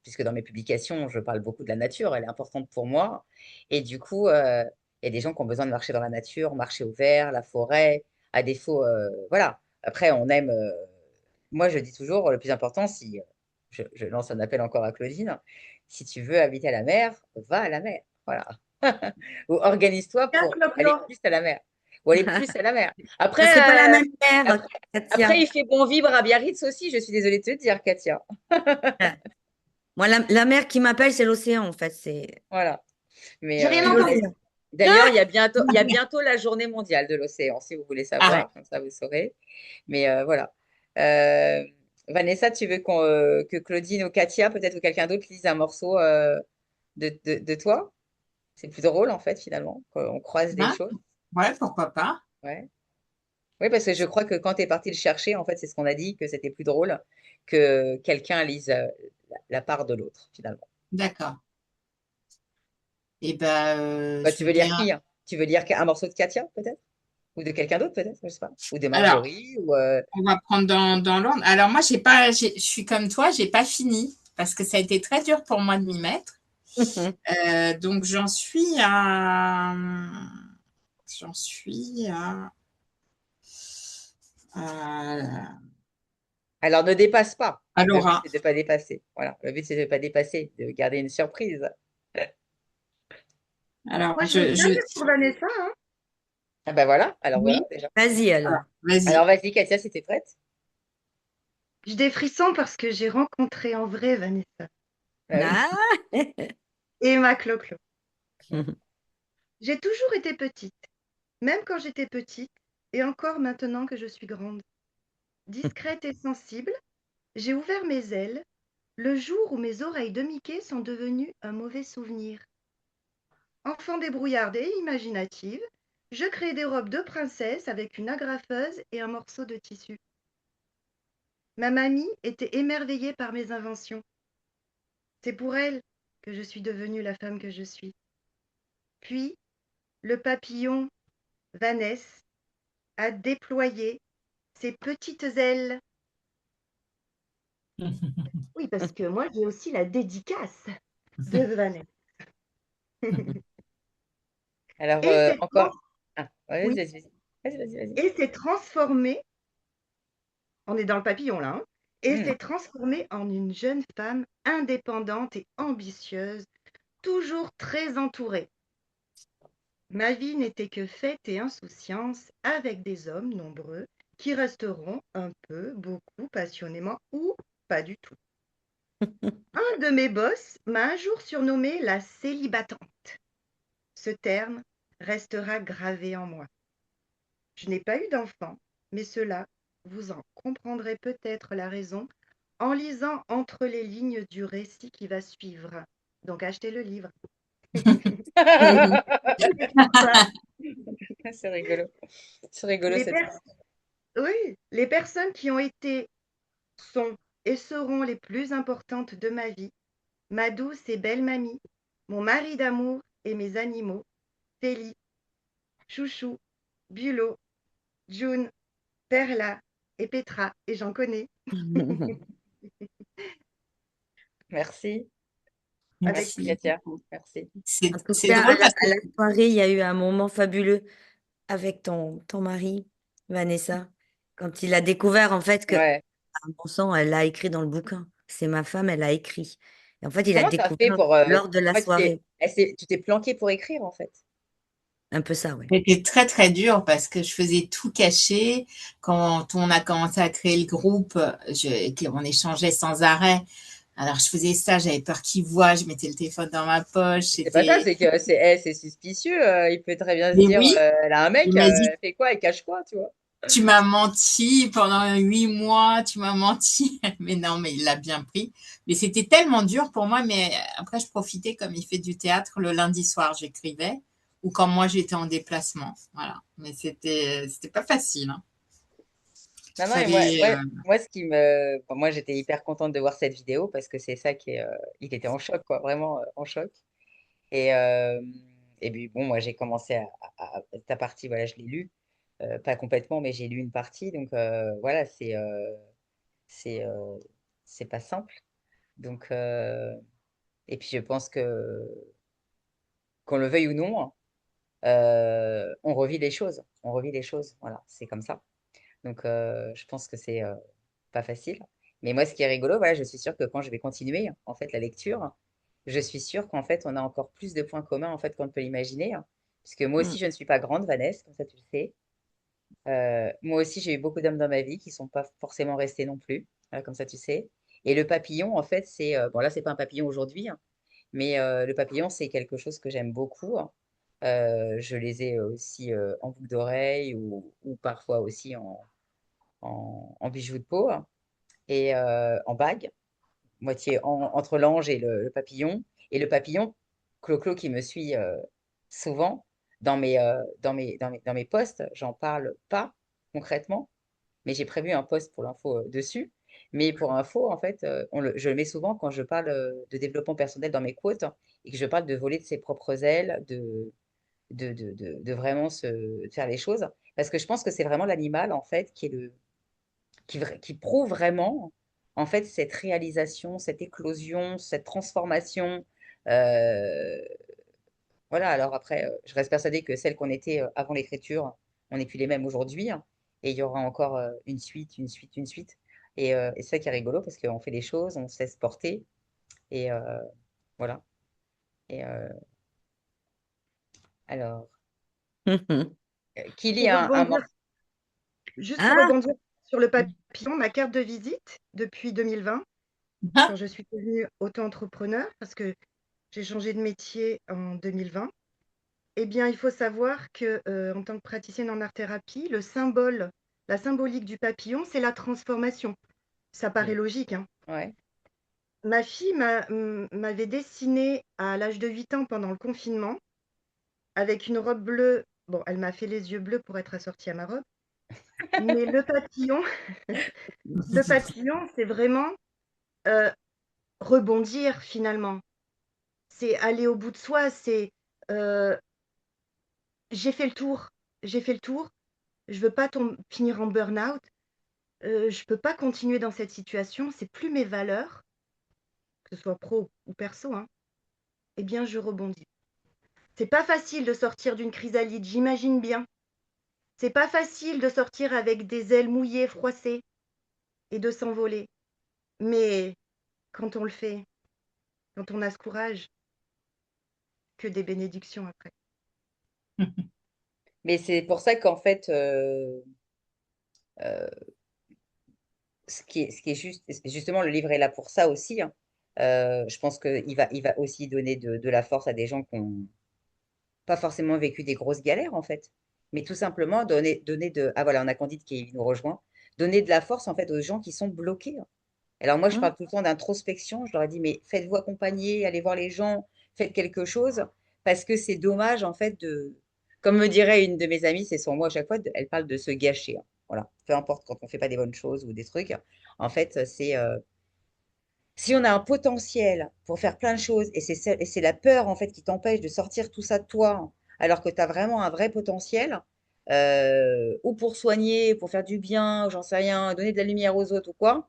puisque dans mes publications, je parle beaucoup de la nature, elle est importante pour moi. Et du coup, il y a des gens qui ont besoin de marcher dans la nature, marcher au vert, la forêt, à défaut, voilà. Après, on aime, moi je dis toujours, le plus important, si je lance un appel encore à Claudine, si tu veux habiter à la mer, va à la mer. Voilà. Ou organise-toi Tiens, pour aller Clo-Clo. plus à la mer. Ou aller plus à la mer. Ça serait pas la Après, même mère, après, après, Katia. il fait bon vivre à Biarritz aussi, je suis désolée de te dire, Katia. Ouais. Moi, la mer qui m'appelle, c'est l'océan, en fait. Voilà. Mais J'ai rien C'est entendu. l'océan. d'ailleurs, il y a bientôt la journée mondiale de l'océan, si vous voulez Arrête. savoir, comme ça vous saurez. Mais voilà. Euh, Vanessa, tu veux que Claudine ou Katia, peut-être ou quelqu'un d'autre, lise un morceau de toi? C'est plus drôle en fait, finalement, qu'on croise des Hein? choses. Ouais, pourquoi pas? Ouais. Oui, parce que je crois que quand tu es parti le chercher, en fait, c'est ce qu'on a dit, que c'était plus drôle que quelqu'un lise la part de l'autre, finalement. D'accord. Eh ben, Bah, je tu veux veux lire bien. qui, hein? Tu veux lire un morceau de Katia, peut-être? Ou de quelqu'un d'autre, peut-être, je sais pas. Ou de Alors, Marjorie, ou on va prendre dans l'ordre. Alors moi, je suis comme toi, j'ai pas fini parce que ça a été très dur pour moi de m'y mettre. Donc j'en suis à Alors ne dépasse pas. Le but, Laura. c'est de ne pas dépasser. Voilà. Le but, c'est de ne pas dépasser, de garder une surprise. Alors, Moi, je veux bien lire pour Vanessa, hein. Ah ben voilà. Alors voilà, oui, déjà. Vas-y, alors. alors, vas-y. Alors vas-y, Katia, si t'es prête. J'ai des frissons parce que j'ai rencontré en vrai Vanessa. Ah oui. Ah. Et ma Clo-Clo. J'ai toujours été petite, même quand j'étais petite, et encore maintenant que je suis grande. Discrète et sensible, j'ai ouvert mes ailes le jour où mes oreilles de Mickey sont devenues un mauvais souvenir. Enfant débrouillarde et imaginative, je crée des robes de princesse avec une agrafeuse et un morceau de tissu. Ma mamie était émerveillée par mes inventions. C'est pour elle que je suis devenue la femme que je suis. Puis, le papillon, Vanessa, a déployé ses petites ailes. Oui, parce que moi, j'ai aussi la dédicace de Vanessa. Alors Et s'est encore. Ah, ouais, oui, vas-y, vas-y. Vas-y, vas-y, vas-y. et s'est transformée, on est dans le papillon là, hein, et Hmm. s'est transformée en une jeune femme indépendante et ambitieuse, toujours très entourée. Ma vie n'était que fête et insouciance avec des hommes nombreux qui resteront un peu, beaucoup, passionnément ou pas du tout. Un de mes boss m'a un jour surnommée la célibatante. Ce terme restera gravé en moi. Je n'ai pas eu d'enfant, mais cela, vous en comprendrez peut-être la raison en lisant entre les lignes du récit qui va suivre. Donc achetez le livre. C'est rigolo. C'est rigolo Les, cette pers- histoire. oui, les personnes qui ont été, sont et seront les plus importantes de ma vie, ma douce et belle mamie, mon mari d'amour et mes animaux, Feli, Chouchou, Bulot, June, Perla et Petra, et j'en connais, Merci. avec Merci, Merci. Katia. Merci. En tout C'est cas, drôle parce à que la soirée, il y a eu un moment fabuleux avec ton mari, Vanessa, quand il a découvert en fait que, Ouais. bon sang, elle l'a écrit dans le bouquin. C'est ma femme, elle a écrit. Et en fait, il a Comment tu as fait découvert pour. lors de En la fait, soirée. tu t'es planqué pour écrire, en fait. Un peu ça, oui. c'était très très dur parce que je faisais tout cacher. Quand on a commencé à créer le groupe, on échangeait sans arrêt. Alors je faisais ça, j'avais peur qu'ils voient, je mettais le téléphone dans ma poche. C'est pas ça, C'était. c'est que c'est suspicieux. Il peut très bien se Mais dire, oui, elle a un mec, il m'a dit, elle fait quoi, elle cache quoi, tu vois. tu m'as menti pendant 8 mois, tu m'as menti. Mais non, mais il l'a bien pris. Mais c'était tellement dur pour moi. Mais après, je profitais, comme il fait du théâtre, le lundi soir, j'écrivais. ou quand moi j'étais en déplacement. Voilà. Mais c'était pas facile, hein. Non, non, et Fallait, moi, ce qui me, bon, moi, j'étais hyper contente de voir cette vidéo parce que c'est ça qui est, il était en choc, quoi, vraiment en choc. Et, euh, et puis, bon, moi, j'ai commencé ta partie, voilà, je l'ai lu, pas complètement, mais j'ai lu une partie, donc voilà, c'est, c'est pas simple. Donc, et puis, je pense que, qu'on le veuille ou non, hein, on revit les choses, on revit les choses, voilà, c'est comme ça. Donc, je pense que c'est pas facile. Mais moi, ce qui est rigolo, voilà, je suis sûre que quand je vais continuer, en fait, la lecture, je suis sûre qu'en fait, on a encore plus de points communs, en fait, qu'on ne peut l'imaginer, hein. Puisque moi Mm. aussi, je ne suis pas grande, Vanessa, comme ça, tu le sais. Moi aussi, j'ai eu beaucoup d'hommes dans ma vie qui sont pas forcément restés non plus, comme ça, tu sais. Et le papillon, en fait, c'est, bon, là, c'est pas un papillon aujourd'hui, hein, mais le papillon, c'est quelque chose que j'aime beaucoup, hein. Je les ai aussi en boucle d'oreille ou parfois aussi en bijoux de peau, hein, et en bague, moitié entre l'ange et le papillon. Et le papillon, Clo-Clo qui me suit souvent dans mes posts, j'en parle pas concrètement, mais j'ai prévu un post pour l'info dessus. Mais pour info, en fait, je le mets souvent quand je parle de développement personnel dans mes quotes et que je parle de voler de ses propres ailes, de vraiment se faire les choses. Parce que je pense que c'est vraiment l'animal, en fait, qui prouve vraiment, en fait, cette réalisation, cette éclosion, cette transformation. Euh, voilà, alors après, je reste persuadée que celles qu'on était avant l'écriture, on n'est plus les mêmes aujourd'hui, hein, et il y aura encore une suite, une suite, une suite. Et c'est ça qui est rigolo parce qu'on fait les choses, on se laisse porter, et voilà. Et alors, qui lit Pour un rebondir, morceau? juste pour Ah, rebondir sur le papillon, ma carte de visite depuis 2020, quand je suis devenue auto-entrepreneur, parce que j'ai changé de métier en 2020. Eh bien, il faut savoir que, en tant que praticienne en art-thérapie, la symbolique du papillon, c'est la transformation. Ça paraît Mm. logique, hein. Ouais. Ma fille m'avait dessiné à l'âge de 8 ans pendant le confinement avec une robe bleue. Bon, elle m'a fait les yeux bleus pour être assortie à ma robe, mais le papillon, c'est vraiment, heu, rebondir finalement. C'est aller au bout de soi, c'est, heu, j'ai fait le tour, j'ai fait le tour, je veux pas finir en burn-out. Je peux pas continuer dans cette situation, c'est plus mes valeurs, que ce soit pro ou perso, hein, eh bien je rebondis. C'est pas facile de sortir d'une chrysalide, j'imagine bien. C'est pas facile de sortir avec des ailes mouillées, froissées et de s'envoler. Mais quand on le fait, quand on a ce courage, que des bénédictions après. Mais c'est pour ça qu'en fait, euh, ce qui est juste, justement, le livre est là pour ça aussi, hein. Je pense il va aussi donner de la force à des gens qui n'ont pas forcément vécu des grosses galères, en fait. Mais tout simplement, donner de... Ah voilà, on a Candide qui nous rejoint. Donner de la force, en fait, aux gens qui sont bloqués, hein. Alors moi, je mm, parle tout le temps d'introspection. Je leur ai dit, mais faites-vous accompagner, allez voir les gens, faites quelque chose, parce que c'est dommage, en fait, de... Comme me dirait une de mes amies, c'est sur moi à chaque fois, elle parle de se gâcher, hein. Voilà, peu importe quand on fait pas des bonnes choses ou des trucs. En fait, c'est si on a un potentiel pour faire plein de choses et c'est la peur en fait qui t'empêche de sortir tout ça de toi, alors que tu as vraiment un vrai potentiel, ou pour soigner, pour faire du bien, ou j'en sais rien, donner de la lumière aux autres ou quoi,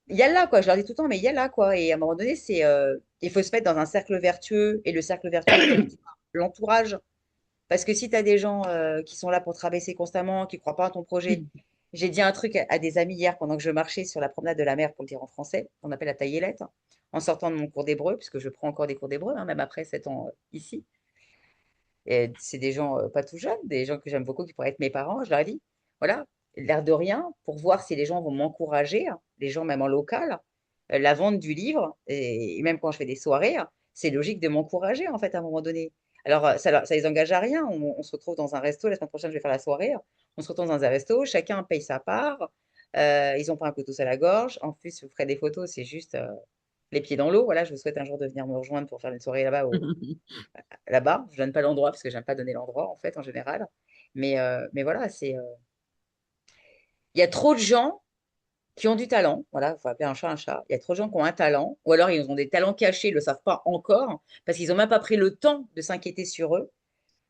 il y a là quoi. Je leur dis tout le temps, mais il y a là quoi. Et à un moment donné, il faut se mettre dans un cercle vertueux. Et le cercle vertueux, comme je dis, l'entourage. Parce que si tu as des gens qui sont là pour te rabaisser constamment, qui ne croient pas à ton projet, j'ai dit un truc à des amis hier pendant que je marchais sur la promenade de la mer, pour le dire en français, qu'on appelle la taillelette, en sortant de mon cours d'hébreu, puisque je prends encore des cours d'hébreu, hein, même après 7 ans ici. Et c'est des gens pas tout jeunes, des gens que j'aime beaucoup, qui pourraient être mes parents. Je leur ai dit, voilà, l'air de rien, pour voir si les gens vont m'encourager, hein, les gens même en local, la vente du livre, et même quand je fais des soirées, hein, c'est logique de m'encourager, en fait, à un moment donné. Alors, ça les engage à rien. On se retrouve dans un resto, la semaine prochaine, je vais faire la soirée. On se retrouve dans un resto, chacun paye sa part. Ils ont pas un couteau à la gorge. En plus, je vous ferai des photos, c'est juste. les pieds dans l'eau. Voilà, je vous souhaite un jour de venir me rejoindre pour faire une soirée là-bas. Là-bas, je donne pas l'endroit parce que j'aime pas donner l'endroit en fait en général. Mais voilà, il y a trop de gens qui ont du talent. Voilà, il faut appeler un chat un chat. Il y a trop de gens qui ont un talent, ou alors ils ont des talents cachés, ils le savent pas encore parce qu'ils ont même pas pris le temps de s'inquiéter sur eux,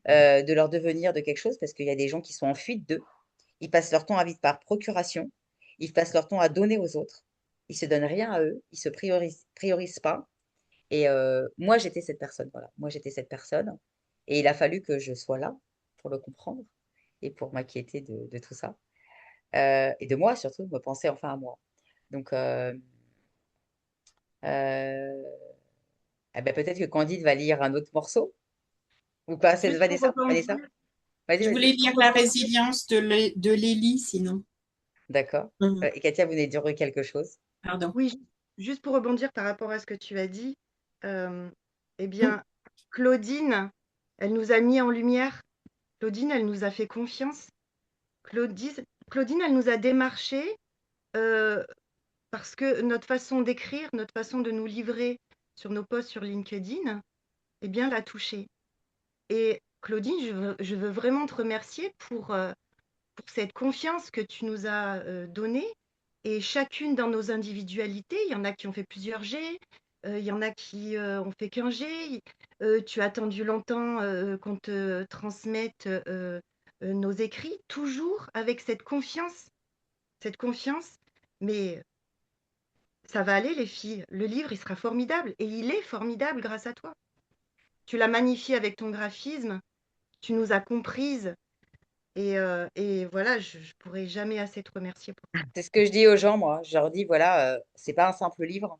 de leur devenir de quelque chose parce qu'il y a des gens qui sont en fuite d'eux. Ils passent leur temps à vivre par procuration. Ils passent leur temps à donner aux autres. Ils se donnent rien à eux. Ils se priorisent pas. Et moi, j'étais cette personne. Voilà. Moi, j'étais cette personne. Et il a fallu que je sois là pour le comprendre et pour m'inquiéter de tout ça. Et de moi, surtout, de me penser enfin à moi. Donc, euh, eh ben, peut-être que Candide va lire un autre morceau. Ou pas, c'est Juste pour Vanessa? Vanessa? rebondir, Vas-y, Je voulais vas-y. lire La résilience de Lélie, sinon. D'accord. Mhm. Et Katia, vous venez de dire quelque chose. Pardon. oui, juste pour rebondir par rapport à ce que tu as dit, euh, eh bien, Claudine, elle nous a mis en lumière. Claudine, elle nous a fait confiance. Claudine, Claudine, elle nous a démarché euh, parce que notre façon d'écrire, notre façon de nous livrer sur nos posts sur LinkedIn, eh bien, l'a touchée. Et Claudine, je veux vraiment te remercier pour cette confiance que tu nous as donnée. Et chacune dans nos individualités, il y en a qui ont fait plusieurs G, il y en a qui ont fait qu'un G. Tu as attendu longtemps qu'on te transmette nos écrits, toujours avec cette confiance. Cette confiance. Mais ça va aller, les filles. Le livre, il sera formidable. Et il est formidable grâce à toi. Tu l'as magnifié avec ton graphisme. Tu nous as comprises. Et voilà, je ne pourrai jamais assez te remercier pour ça. C'est ce que je dis aux gens, moi. Je leur dis, voilà, c'est pas un simple livre.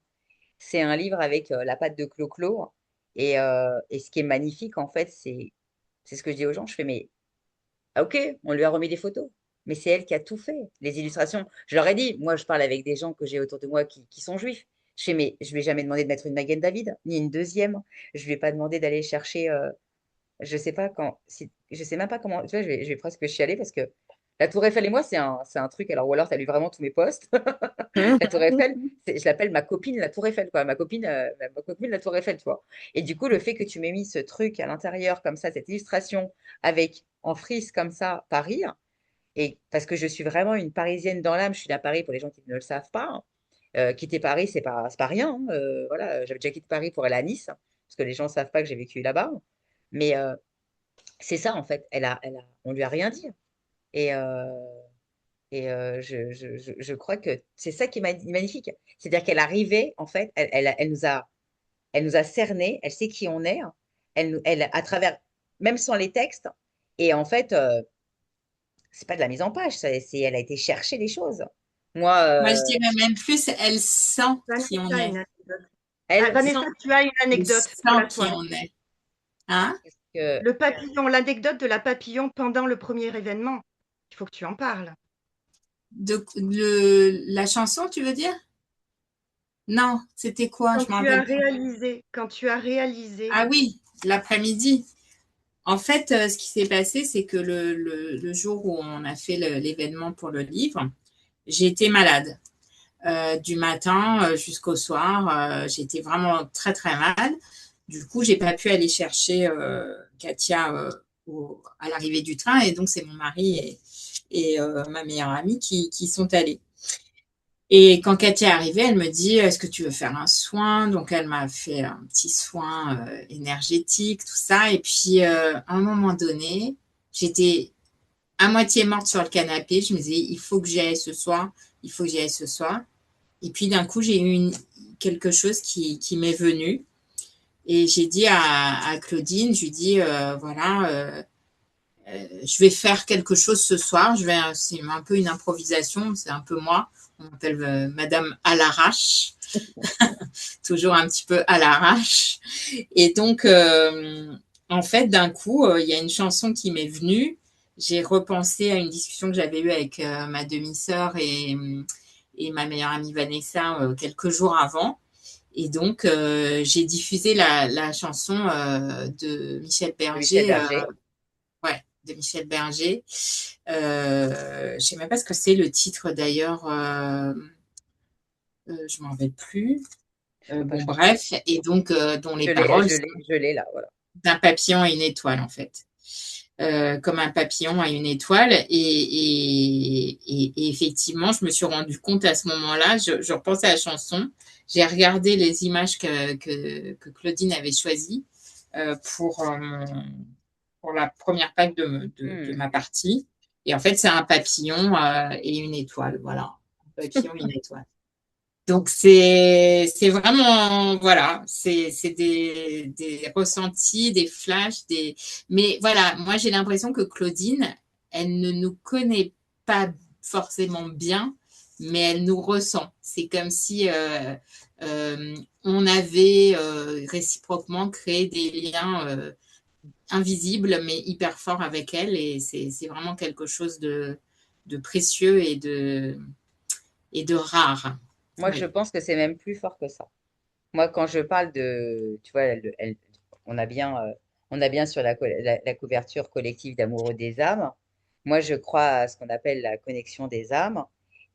C'est un livre avec la patte de Clo-Clo. Et ce qui est magnifique, en fait, c'est ce que je dis aux gens. Je fais, mais ah, ok, on lui a remis des photos. Mais c'est elle qui a tout fait. Les illustrations, je leur ai dit, moi, je parle avec des gens que j'ai autour de moi qui sont juifs. Je fais, mais je lui ai jamais demandé de mettre une Magen David, ni une deuxième. Je lui ai pas demandé d'aller chercher je sais pas quand, je sais même pas comment, tu vois, je vais presque chialer parce que la Tour Eiffel et moi, c'est un truc. Alors, ou alors, tu as lu vraiment tous mes posts. La Tour Eiffel, je l'appelle ma copine la Tour Eiffel, quoi. Ma copine la Tour Eiffel, tu vois. Et du coup, le fait que tu m'aies mis ce truc à l'intérieur, comme ça, cette illustration avec en frise comme ça, Paris, et parce que je suis vraiment une Parisienne dans l'âme, je suis à Paris pour les gens qui ne le savent pas, hein. Quitter Paris, c'est pas rien, hein. Voilà, j'avais déjà quitté Paris pour aller à Nice, hein, parce que les gens ne savent pas que j'ai vécu là-bas. Mais c'est ça, en fait. On lui a rien dit. Et, je crois que c'est ça qui est magnifique. C'est-à-dire qu'elle arrivait, en fait, elle nous a cernés, elle sait qui on est, hein. À travers, même sans les textes. Et en fait, c'est pas de la mise en page, elle a été chercher des choses. Moi, Moi, je dirais même plus, elle sent qui on Vanessa a est. une anecdote. Ah, elle Vanessa, sent tu as une Elle anecdote sent sur la qui soirée. on est. Hein? que Le papillon, l'anecdote de la papillon pendant le premier événement. Il faut que tu en parles. La chanson, tu veux dire? Non, c'était quoi? Je m'en rappelle plus. Quand tu as réalisé, Ah oui, l'après-midi. En fait, ce qui s'est passé, c'est que le jour où on a fait l'événement pour le livre, j'ai été malade. Du matin jusqu'au soir, j'étais vraiment très très mal. Du coup, j'ai pas pu aller chercher Katia à l'arrivée du train, et donc c'est mon mari et ma meilleure amie qui sont allés. Et quand Katia est arrivée, elle me dit, est-ce que tu veux faire un soin? Donc, elle m'a fait un petit soin énergétique, tout ça. Et puis, à un moment donné, j'étais à moitié morte sur le canapé. Je me disais, il faut que j'y aille ce soir. Il faut que j'y aille ce soir. Et puis, d'un coup, j'ai eu quelque chose qui m'est venu. Et j'ai dit à Claudine, je lui dis, voilà, je vais faire quelque chose ce soir. C'est un peu une improvisation, c'est un peu moi. On m'appelle Madame à l'arrache, toujours un petit peu à l'arrache. Et donc, en fait, d'un coup, il y a une chanson qui m'est venue. J'ai repensé à une discussion que j'avais eue avec ma demi-sœur et ma meilleure amie Vanessa quelques jours avant. Et donc, j'ai diffusé la chanson de Michel Michel Berger, Berger. ouais, de Michel Berger. Je ne sais même pas ce que c'est le titre d'ailleurs. Je m'en rappelle plus. Je peux pas Bon, changer. bref, et donc dont les paroles sont Je l'ai là, voilà. d'un papillon à une étoile, en fait. Comme un papillon à une étoile. Et effectivement, je me suis rendu compte à ce moment-là, je repensais à la chanson, j'ai regardé les images que Claudine avait choisies pour, pour la première page de Hmm. ma partie. Et en fait, c'est un papillon et une étoile. Voilà. Un papillon et une étoile. Donc, c'est vraiment, voilà, c'est des ressentis, des flashs, mais voilà, moi, j'ai l'impression que Claudine, elle ne nous connaît pas forcément bien, mais elle nous ressent. C'est comme si on avait réciproquement créé des liens invisibles, mais hyper forts avec elle, et c'est vraiment quelque chose de précieux et de rare. Moi, je Oui. pense que c'est même plus fort que ça. Moi, quand je parle tu vois, on a on a bien sur la couverture collective d'amoureux des âmes. Moi, je crois à ce qu'on appelle la connexion des âmes.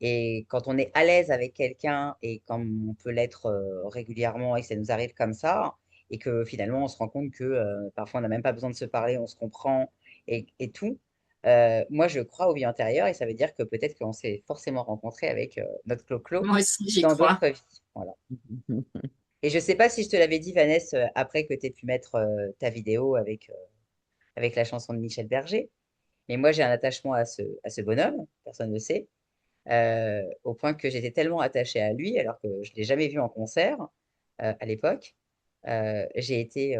Et quand on est à l'aise avec quelqu'un et comme on peut l'être régulièrement et que ça nous arrive comme ça, et que finalement on se rend compte que parfois on n'a même pas besoin de se parler, on se comprend et tout. Moi, je crois aux vies antérieures et ça veut dire que peut-être qu'on s'est forcément rencontré avec notre clo-clo Moi aussi, j'y dans crois. d'autres vies. Voilà. Et je sais pas si je te l'avais dit, Vanessa, après que tu aies pu mettre ta vidéo avec la chanson de Michel Berger, mais moi j'ai un attachement à ce bonhomme, personne ne le sait, au point que j'étais tellement attachée à lui, alors que je ne l'ai jamais vu en concert à l'époque. J'ai été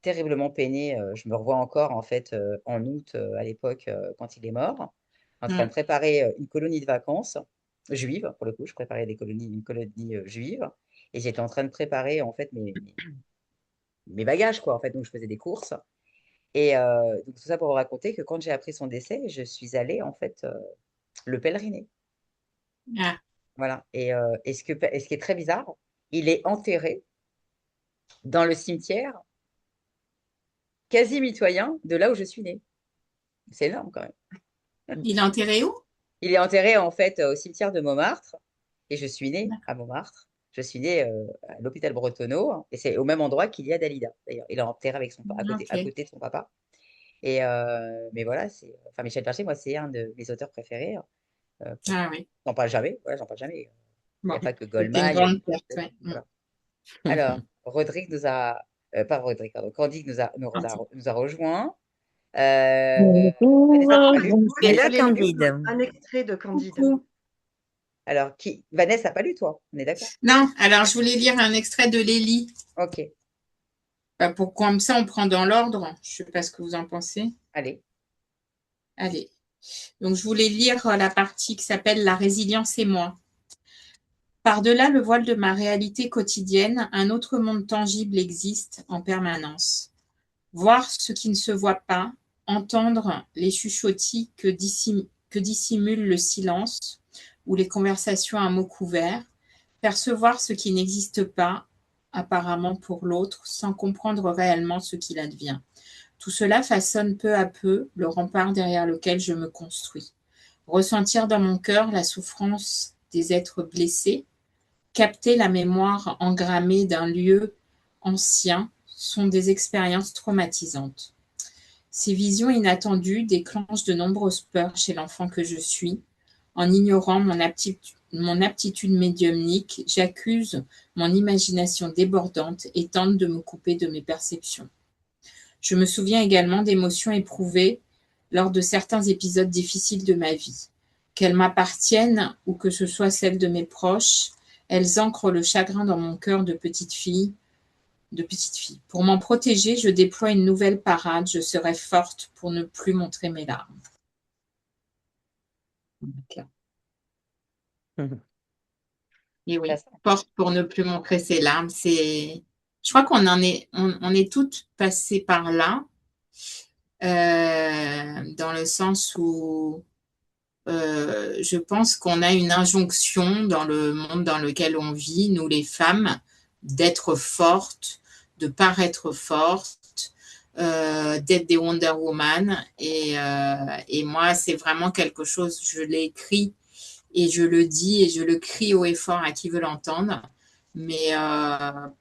terriblement peinée. Je me revois encore en fait en août à l'époque quand il est mort, en train de Mm. préparer une colonie de vacances juive, pour le coup, je préparais une colonie juive, et j'étais en train de préparer en fait mes bagages quoi. En fait, donc je faisais des courses. Et donc tout ça pour vous raconter que quand j'ai appris son décès, je suis allée en fait le pèleriner. Ah, Voilà. Et ce qui est très bizarre, il est enterré dans le cimetière quasi mitoyen de là où je suis née. C'est énorme quand même. il est enterré où? Il est enterré en fait au cimetière de Montmartre et je suis née à Montmartre. Je suis née à l'hôpital Bretonneau et c'est au même endroit qu'il y a Dalida. D'ailleurs, il est enterré avec à Ok. côté de son papa. Mais voilà, enfin Michel Berger, moi c'est un de mes auteurs préférés. Euh, Ah oui. J'en parle jamais. Voilà, j'en parle jamais. Il n'y Bon, a pas que c'était une Goldman, il y a grande beaucoup perte, de... ouais. Voilà. Alors, Rodrigue nous a... pas Rodrigue, pardon. Candide Gentil. nous a rejoint. Vanessa Par n'a Bonjour, pas contre, lu. je moi, suis je là, voulais lire Candide. un extrait de Candide. Coucou. Alors, Vanessa n'a pas lu, toi? On est d'accord? Non, alors je voulais lire un extrait de Lélie. Ok, Bah, pour comme ça, on prend dans l'ordre. Je ne sais pas ce que vous en pensez. allez. Allez. Donc, je voulais lire la partie qui s'appelle La résilience et moi. Par-delà le voile de ma réalité quotidienne, un autre monde tangible existe en permanence. Voir ce qui ne se voit pas, entendre les chuchotis que dissimule le silence ou les conversations à mots couverts, percevoir ce qui n'existe pas, apparemment pour l'autre, sans comprendre réellement ce qu'il advient. Tout cela façonne peu à peu le rempart derrière lequel je me construis. Ressentir dans mon cœur la souffrance des êtres blessés, capter la mémoire engrammée d'un lieu ancien sont des expériences traumatisantes. Ces visions inattendues déclenchent de nombreuses peurs chez l'enfant que je suis. En ignorant mon aptitude médiumnique, j'accuse mon imagination débordante et tente de me couper de mes perceptions. Je me souviens également d'émotions éprouvées lors de certains épisodes difficiles de ma vie. Qu'elles m'appartiennent ou que ce soit celles de mes proches, elles ancrent le chagrin dans mon cœur de petite fille. Pour m'en protéger, je déploie une nouvelle parade. Je serai forte pour ne plus montrer mes larmes. Okay. Et oui, Intéressant. forte pour ne plus montrer ses larmes. Je crois on est toutes passées par là, dans le sens où je pense qu'on a une injonction dans le monde dans lequel on vit, nous les femmes, d'être fortes, de paraître fortes, d'être des Wonder Woman. Et moi, c'est vraiment quelque chose, je l'ai écrit et je le dis et je le crie haut et fort à qui veut l'entendre. Mais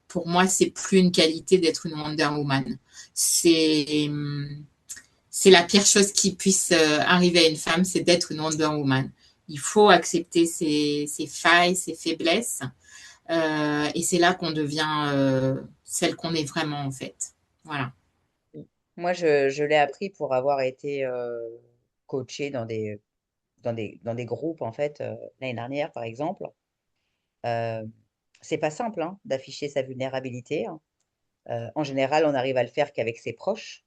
pour moi, c'est plus une qualité d'être une Wonder Woman. C'est c'est la pire chose qui puisse arriver à une femme, c'est d'être une Wonder Woman. Il faut accepter ses failles, ses faiblesses, et c'est là qu'on devient celle qu'on est vraiment en fait. Voilà. Moi, je l'ai appris pour avoir été coachée dans des groupes, en fait, l'année dernière, par exemple. Euh, c'est pas simple, hein, d'afficher sa vulnérabilité, hein. En général, on arrive à le faire qu'avec ses proches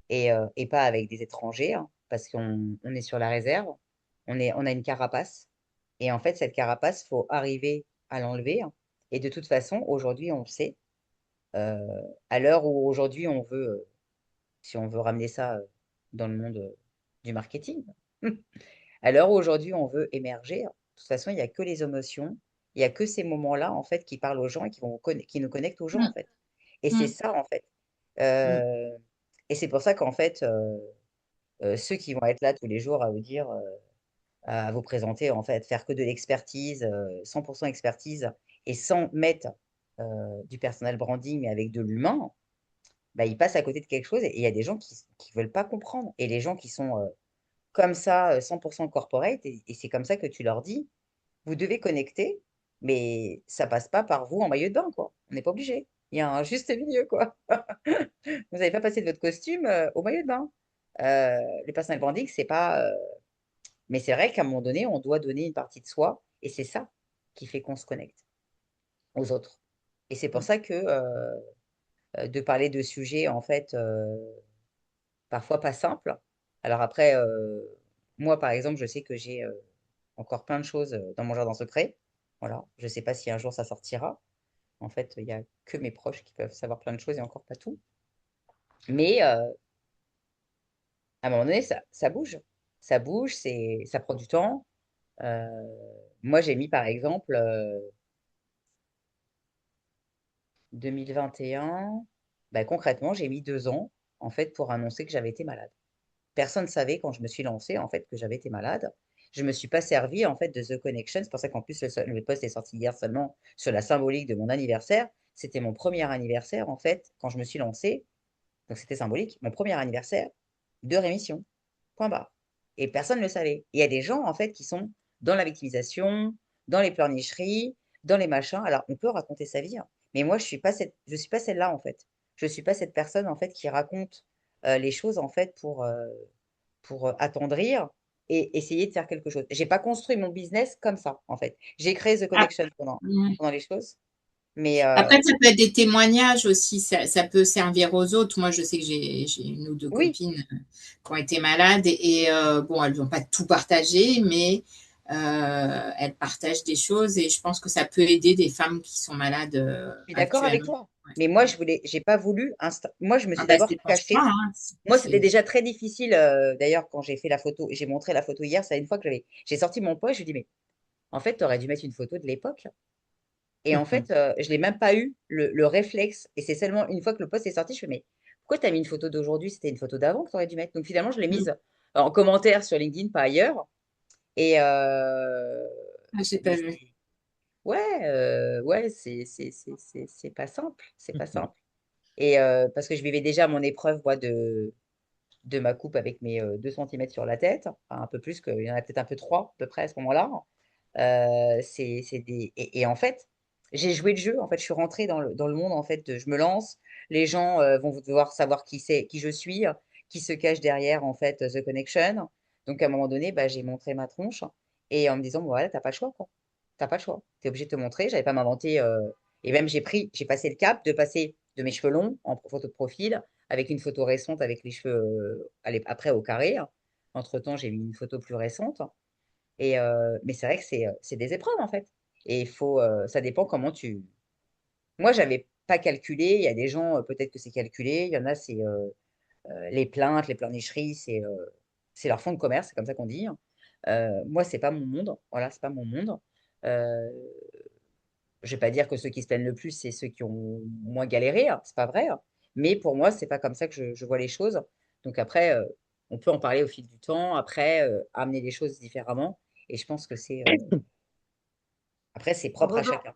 et pas avec des étrangers, hein, parce qu'on est sur la réserve, on a une carapace. Et en fait, cette carapace, faut arriver à l'enlever, hein. Et de toute façon, aujourd'hui, on le sait, euh, à l'heure où aujourd'hui on veut, si on veut ramener ça dans le monde du marketing, à l'heure où aujourd'hui on veut émerger, de toute façon, il n'y a que les émotions, il n'y a que ces moments-là, en fait, qui parlent aux gens et qui nous connectent aux gens, en Mm, fait. Et c'est mm, ça, en fait. mm. Euh, et c'est pour ça qu'en fait, ceux qui vont être là tous les jours à vous dire, à vous présenter, en fait, faire que de l'expertise, 100% expertise, et sans mettre du personal branding, mais avec de l'humain, bah, ils passent à côté de quelque chose et il y a des gens qui veulent pas comprendre. Et les gens qui sont comme ça, 100% corporate, et c'est comme ça que tu leur dis, vous devez connecter, mais ça passe pas par vous en maillot de bain, quoi. On n'est pas obligé. Il y a un juste milieu, quoi. Vous n'avez pas passé de votre costume au maillot de bain. Le personal branding, c'est pas. Mais c'est vrai qu'à un moment donné, on doit donner une partie de soi, et c'est ça qui fait qu'on se connecte aux autres. Et c'est pour ça que de parler de sujets, en fait, parfois pas simples. Alors après, moi, par exemple, je sais que j'ai encore plein de choses dans mon jardin secret. Voilà. Je ne sais pas si un jour ça sortira. En fait, il n'y a que mes proches qui peuvent savoir plein de choses et encore pas tout. Mais à un moment donné, ça bouge. Ça bouge, ça prend du temps. Euh, moi, j'ai mis, par exemple, 2021, bah, concrètement, j'ai mis 2 ans, en fait, pour annoncer que j'avais été malade. Personne ne savait quand je me suis lancée, en fait, que j'avais été malade. Je ne me suis pas servie, en fait, de The Connection. C'est pour ça qu'en plus, le post est sorti hier seulement sur la symbolique de mon anniversaire. C'était mon premier anniversaire, en fait, quand je me suis lancée. Donc, c'était symbolique. Mon premier anniversaire de rémission. Point barre. Et personne ne le savait. Et il y a des gens, en fait, qui sont dans la victimisation, dans les pleurnicheries, dans les machins. Alors, on peut raconter sa vie, hein, mais moi, je suis pas celle-là, en fait. Je suis pas cette personne, en fait, qui raconte les choses, en fait, pour attendrir et essayer de faire quelque chose. J'ai pas construit mon business comme ça, en fait. J'ai créé The Ah, Connection mm. pendant les choses, mais Après, ça peut être des témoignages aussi, ça peut servir aux autres. Moi, je sais que j'ai une ou deux oui, copines qui ont été malades et bon, elles n'ont pas tout partagé, mais elles partagent des choses et je pense que ça peut aider des femmes qui sont malades je suis d'accord avec actuellement. toi. Ouais. Mais moi, j'ai pas voulu. Moi, je me Ah suis bah, d'abord c'est ton choix, cachée. hein. Moi, c'était déjà très difficile. D'ailleurs, quand j'ai fait la photo, j'ai montré la photo hier, c'est une fois que j'ai sorti mon poids, je lui ai dit, mais en fait, tu aurais dû mettre une photo de l'époque. Et en fait, je l'ai même pas eu le réflexe. Et c'est seulement une fois que le post est sorti, je fais, mais pourquoi tu as mis une photo d'aujourd'hui? C'était une photo d'avant que tu aurais dû mettre. Donc finalement, je l'ai mise en commentaire sur LinkedIn, pas ailleurs. Et Ah, j'ai mais pas vu. ouais, ouais, c'est pas simple. C'est pas simple. Et parce que je vivais déjà mon épreuve, moi, de ma coupe avec mes 2 centimètres sur la tête, enfin, un peu plus, qu'il y en a peut-être un peu 3 à peu près à ce moment-là. Et en fait, j'ai joué le jeu. En fait, je suis rentrée dans le monde. En fait, je me lance. Les gens vont devoir savoir qui je suis, qui se cache derrière en fait The Connection. Donc à un moment donné, bah, j'ai montré ma tronche et en me disant, bon, voilà, t'as pas le choix, quoi. T'as pas le choix. T'es obligé de te montrer. J'avais pas m'inventer. Et même j'ai passé le cap de passer de mes cheveux longs en photo de profil avec une photo récente avec les cheveux après au carré. Entre-temps, j'ai mis une photo plus récente. Mais c'est vrai que c'est des épreuves en fait. Et ça dépend comment tu. Moi, j'avais pas calculé. Il y a des gens, peut-être que c'est calculé. Il y en a, c'est les plaintes, les pleurnicheries, c'est leur fond de commerce, c'est comme ça qu'on dit, hein. Moi, c'est pas mon monde. Voilà, c'est pas mon monde. Euh, je vais pas dire que ceux qui se plaignent le plus, c'est ceux qui ont moins galéré, hein, c'est pas vrai, hein. Mais pour moi, c'est pas comme ça que je vois les choses. Donc après, on peut en parler au fil du temps. Après, amener les choses différemment. Et je pense que après, c'est On propre à rebond- chacun.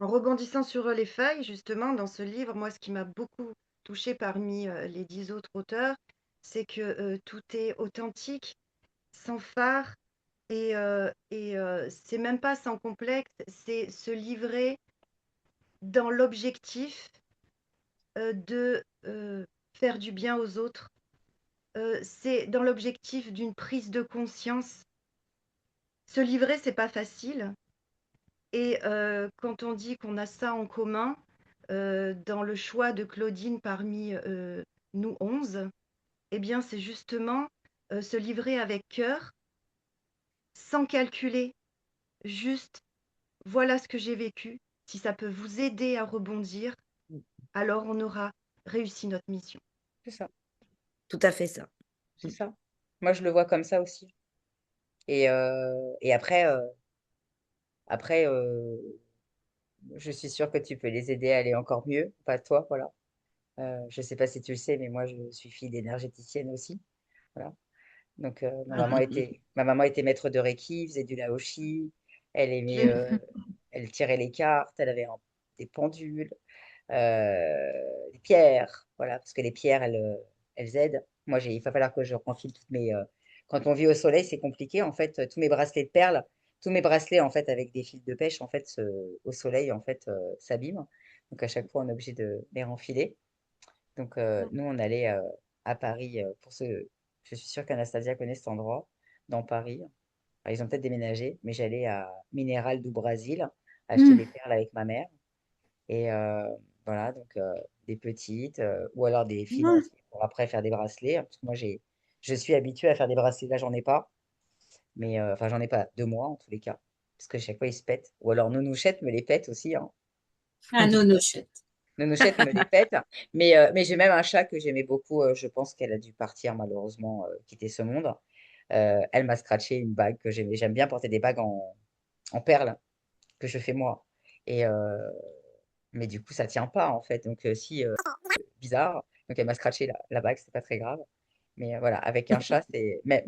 En rebondissant sur les feuilles, justement, dans ce livre, moi, ce qui m'a beaucoup touchée parmi les 10 autres auteurs, c'est que tout est authentique, sans phare, et c'est même pas sans complexe, c'est se livrer dans l'objectif de faire du bien aux autres. C'est dans l'objectif d'une prise de conscience. Se livrer, c'est pas facile. Et quand on dit qu'on a ça en commun, dans le choix de Claudine parmi nous 11, eh bien, c'est justement se livrer avec cœur, sans calculer, juste voilà ce que j'ai vécu. Si ça peut vous aider à rebondir, alors on aura réussi notre mission. C'est ça, Tout à fait ça. c'est ça. Moi, je le vois comme ça aussi. Et après, je suis sûre que tu peux les aider à aller encore mieux. Pas toi, voilà. Je sais pas si tu le sais, mais moi, je suis fille d'énergéticienne aussi. Voilà. Donc, ma maman était maître de Reiki, faisait du Laoshi. Elle aimait, elle tirait les cartes. Elle avait des pendules, des pierres. Voilà, parce que les pierres, elles aident. Moi, il va falloir que je renfile toutes mes. Quand on vit au soleil, c'est compliqué. En fait, tous mes bracelets de perles, tous mes bracelets, en fait, avec des fils de pêche, en fait, au soleil, en fait, s'abîment. Donc, à chaque fois, on est obligé de les renfiler. Donc, nous, on allait à Paris Je suis sûre qu'Anastasia connaît cet endroit, dans Paris. Enfin, ils ont peut-être déménagé, mais j'allais à Minéral do Brasil acheter des Mm. perles avec ma mère. Et voilà, donc des petites, ou alors des fines Mm. entières pour après faire des bracelets, hein. Parce que moi, je suis habituée à faire des bracelets. Là, j'en ai pas. Mais enfin, j'en ai pas de moi, en tous les cas. Parce que chaque fois, ils se pètent. Ou alors, Nounouchette me les pète aussi, hein. Ah non, no shit. Nounouchette me les pète. Mais j'ai même un chat que j'aimais beaucoup. Je pense qu'elle a dû partir, malheureusement, quitter ce monde. Elle m'a scratché une bague que j'aimais. J'aime bien porter des bagues en perles que je fais moi. Et, mais du coup, ça tient pas, en fait. Donc, si, bizarre. Donc, elle m'a scratché la bague, c'est pas très grave. Mais voilà, avec un chat, c'est même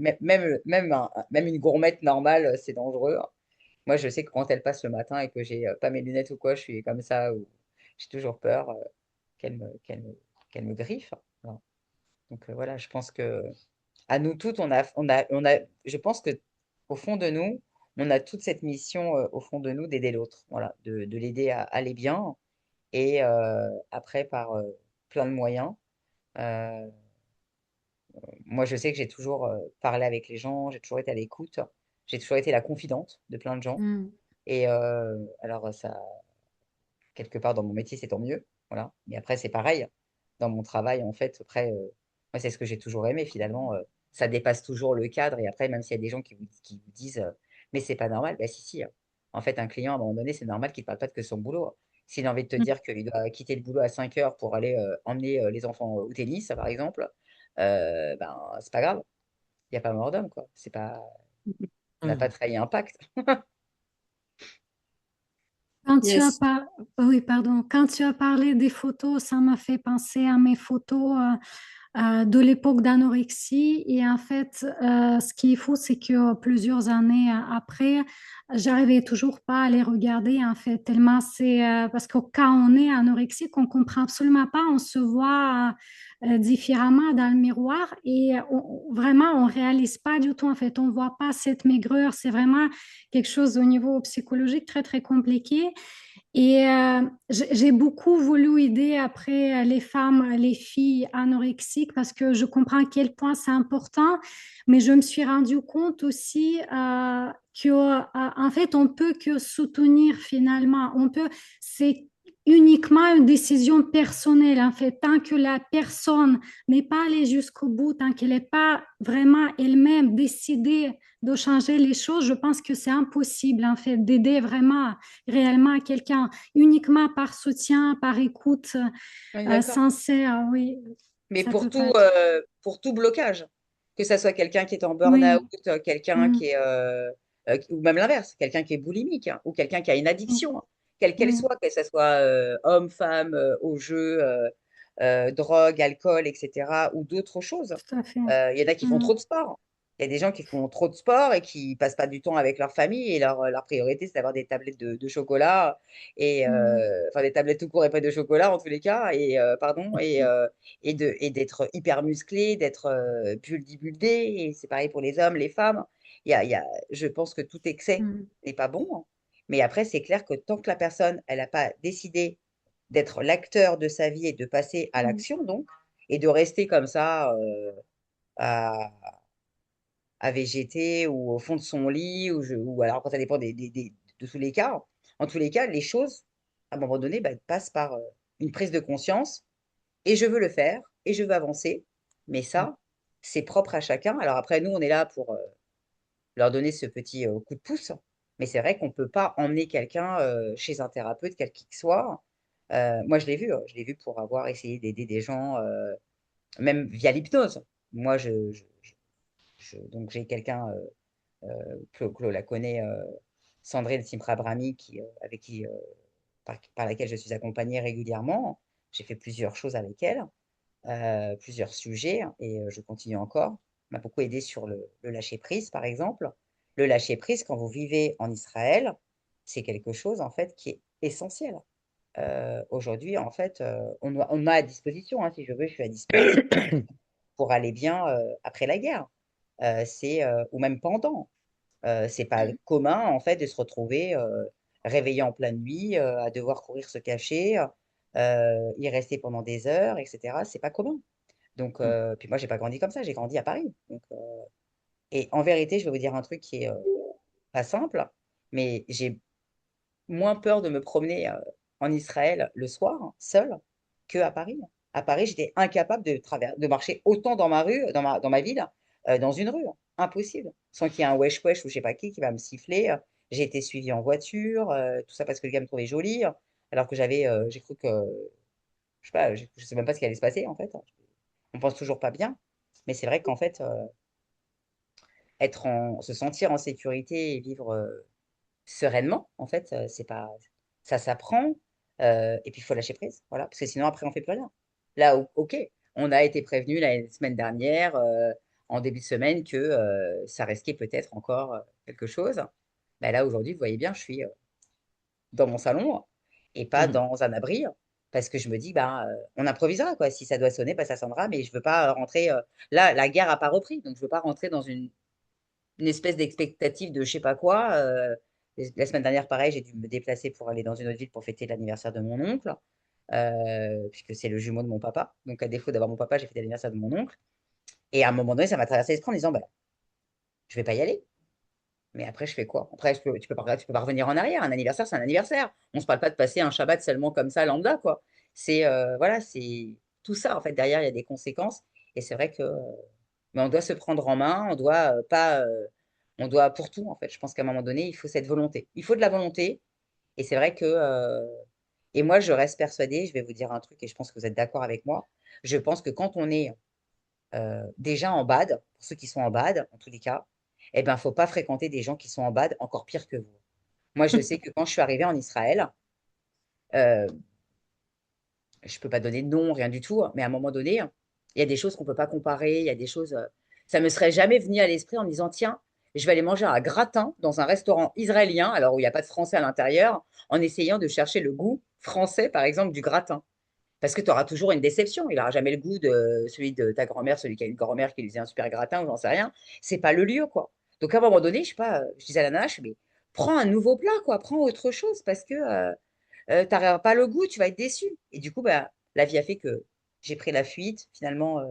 une gourmette normale, c'est dangereux, hein. Moi, je sais que quand elle passe le matin et que j'ai pas mes lunettes ou quoi, je suis comme ça, ou j'ai toujours peur qu'elle me griffe. Voilà. Donc voilà, je pense que à nous toutes, je pense que au fond de nous, on a toute cette mission au fond de nous d'aider l'autre, voilà, de l'aider à aller bien. Et après, par plein de moyens. euh, Moi, je sais que j'ai toujours parlé avec les gens, j'ai toujours été à l'écoute, j'ai toujours été la confidente de plein de gens. Mm. Et alors, ça, quelque part dans mon métier, c'est tant mieux. Voilà. Mais après, c'est pareil. Dans mon travail, en fait, après, moi, c'est ce que j'ai toujours aimé, finalement. Ça dépasse toujours le cadre. Et après, même s'il y a des gens qui vous disent, mais c'est pas normal, bah si, si. En fait, un client, à un moment donné, c'est normal qu'il ne parle pas que de son boulot. S'il a envie de te dire qu'il doit quitter le boulot à 5 heures pour aller emmener les enfants au tennis, par exemple, ben, c'est pas grave. Il n'y a pas mort d'homme, quoi. C'est pas, on n'a pas Mm. trahi un pacte. Quand tu as Yes. par... Oui, pardon. Quand tu as parlé des photos, ça m'a fait penser à mes photos de l'époque d'anorexie. Et en fait, ce qu'il faut, c'est que plusieurs années après, j'arrivais toujours pas à les regarder, en fait, tellement c'est parce que quand on est anorexique, on comprend absolument pas, on se voit différemment dans le miroir et vraiment, on réalise pas du tout, en fait, on voit pas cette maigreur. C'est vraiment quelque chose au niveau psychologique très, très compliqué. Et j'ai beaucoup voulu aider après les femmes, les filles anorexiques parce que je comprends à quel point c'est important, mais je me suis rendu compte aussi que en fait on peut que soutenir finalement, on peut, c'est uniquement une décision personnelle en fait, tant que la personne n'est pas allée jusqu'au bout, tant qu'elle n'est pas vraiment elle-même décidée de changer les choses, je pense que c'est impossible en fait d'aider vraiment réellement quelqu'un uniquement par soutien, par écoute On est d'accord. sincère, oui, Mais ça peut pas être. pour tout blocage, que ça soit quelqu'un qui est en Oui, burn-out, quelqu'un mm, qui est, ou même l'inverse, quelqu'un qui est boulimique, hein, ou quelqu'un qui a une mm, addiction, hein, quelle qu'elle oui, soit, que ce soit homme, femme, au jeu, drogue, alcool, etc., ou d'autres choses. tout à fait. Il y en a qui font Mm, trop de sport. Il y a des gens qui font trop de sport et qui passent pas du temps avec leur famille et leur priorité, c'est d'avoir des tablettes de chocolat et Mm. enfin des tablettes tout court et pas de chocolat en tous les cas et pardon et d'être hyper musclé, d'être buildé et c'est pareil pour les hommes, les femmes. Je pense que tout excès Mm. n'est pas bon, hein. Mais après, c'est clair que tant que la personne, elle n'a pas décidé d'être l'acteur de sa vie et de passer à Mm. l'action, donc, et de rester comme ça à, à végéter ou au fond de son lit, ou alors quand ça dépend de tous les cas. En tous les cas, les choses, à un moment donné, bah, passent par une prise de conscience, et je veux le faire, et je veux avancer, mais ça, c'est propre à chacun. Alors après, nous, on est là pour leur donner ce petit coup de pouce, mais c'est vrai qu'on ne peut pas emmener quelqu'un chez un thérapeute, quel qu'il soit. Moi, je l'ai vu pour avoir essayé d'aider des gens, même via l'hypnose. Moi, donc j'ai quelqu'un Claude la connaît, Sandrine Simprabrami, avec qui, par laquelle je suis accompagnée régulièrement. J'ai fait plusieurs choses avec elle, plusieurs sujets, et je continue encore. Elle m'a beaucoup aidé sur le lâcher-prise, par exemple. Le lâcher-prise, quand vous vivez en Israël, c'est quelque chose, en fait, qui est essentiel. Aujourd'hui, en fait, on m'a à disposition, hein, si je veux, je suis à disposition pour aller bien après la guerre. Ou même pendant. C'est pas commun, en fait, de se retrouver réveillé en pleine nuit, à devoir courir se cacher, y rester pendant des heures, etc. C'est pas commun. Donc, puis moi, j'ai pas grandi comme ça, j'ai grandi à Paris. Donc, et en vérité, je vais vous dire un truc qui est pas simple, mais j'ai moins peur de me promener en Israël le soir, seule, que à Paris. À Paris, j'étais incapable de marcher autant dans ma rue, dans ma ville, dans une rue. Impossible. Sans qu'il y ait un wesh wesh ou je sais pas qui va me siffler. J'ai été suivie en voiture, tout ça parce que le gars me trouvait jolie, alors que j'ai cru que, je sais pas, je sais même pas ce qui allait se passer en fait. On pense toujours pas bien. Mais c'est vrai qu'en fait, se sentir en sécurité et vivre sereinement, en fait, c'est pas, ça s'apprend. Et puis il faut lâcher prise, voilà, parce que sinon après on fait plus rien. Là, ok, on a été prévenu la semaine dernière, en début de semaine, que ça risquait peut-être encore quelque chose. Ben là aujourd'hui, vous voyez bien, je suis dans mon salon et pas dans un abri. Parce que je me dis, bah, on improvisera, quoi. Si ça doit sonner, bah, ça sonnera, mais je veux pas rentrer. Là, la guerre a pas repris, donc je veux pas rentrer dans une espèce d'expectative de je sais pas quoi. La semaine dernière, pareil, j'ai dû me déplacer pour aller dans une autre ville pour fêter l'anniversaire de mon oncle, puisque c'est le jumeau de mon papa. Donc, à défaut d'avoir mon papa, j'ai fêté l'anniversaire de mon oncle. Et à un moment donné, ça m'a traversé l'esprit en disant, bah, je vais pas y aller. Mais après, je fais quoi? Après, tu peux pas revenir en arrière. Un anniversaire, c'est un anniversaire. On se parle pas de passer un Shabbat seulement comme ça, lambda, quoi. Voilà, c'est tout ça, en fait. Derrière, il y a des conséquences. Et c'est vrai que, mais on doit se prendre en main. On doit pas, on doit pour tout, en fait. Je pense qu'à un moment donné, il faut cette volonté. Il faut de la volonté. Et c'est vrai que, et moi, je reste persuadée, je vais vous dire un truc, et je pense que vous êtes d'accord avec moi. Je pense que quand on est déjà en bad, pour ceux qui sont en bad, en tous les cas, eh ben, faut pas fréquenter des gens qui sont en bad, encore pire que vous. Moi, je sais que quand je suis arrivée en Israël, euh, je peux pas donner de nom, rien du tout, mais à un moment donné, il y a des choses qu'on peut pas comparer, il y a des choses, ça me serait jamais venu à l'esprit en me disant, tiens, je vais aller manger un gratin dans un restaurant israélien, alors où il n'y a pas de français à l'intérieur, en essayant de chercher le goût français, par exemple, du gratin. Parce que tu auras toujours une déception. Il n'aura jamais le goût de celui de ta grand-mère, celui qui a une grand-mère qui lui faisait un super gratin ou j'en sais rien. C'est pas le lieu, quoi. Donc à un moment donné, je sais pas, je disais à la nana, je fais, mais prends un nouveau plat, quoi, prends autre chose parce que t'auras pas le goût, tu vas être déçu. Et du coup, bah, la vie a fait que j'ai pris la fuite. Finalement,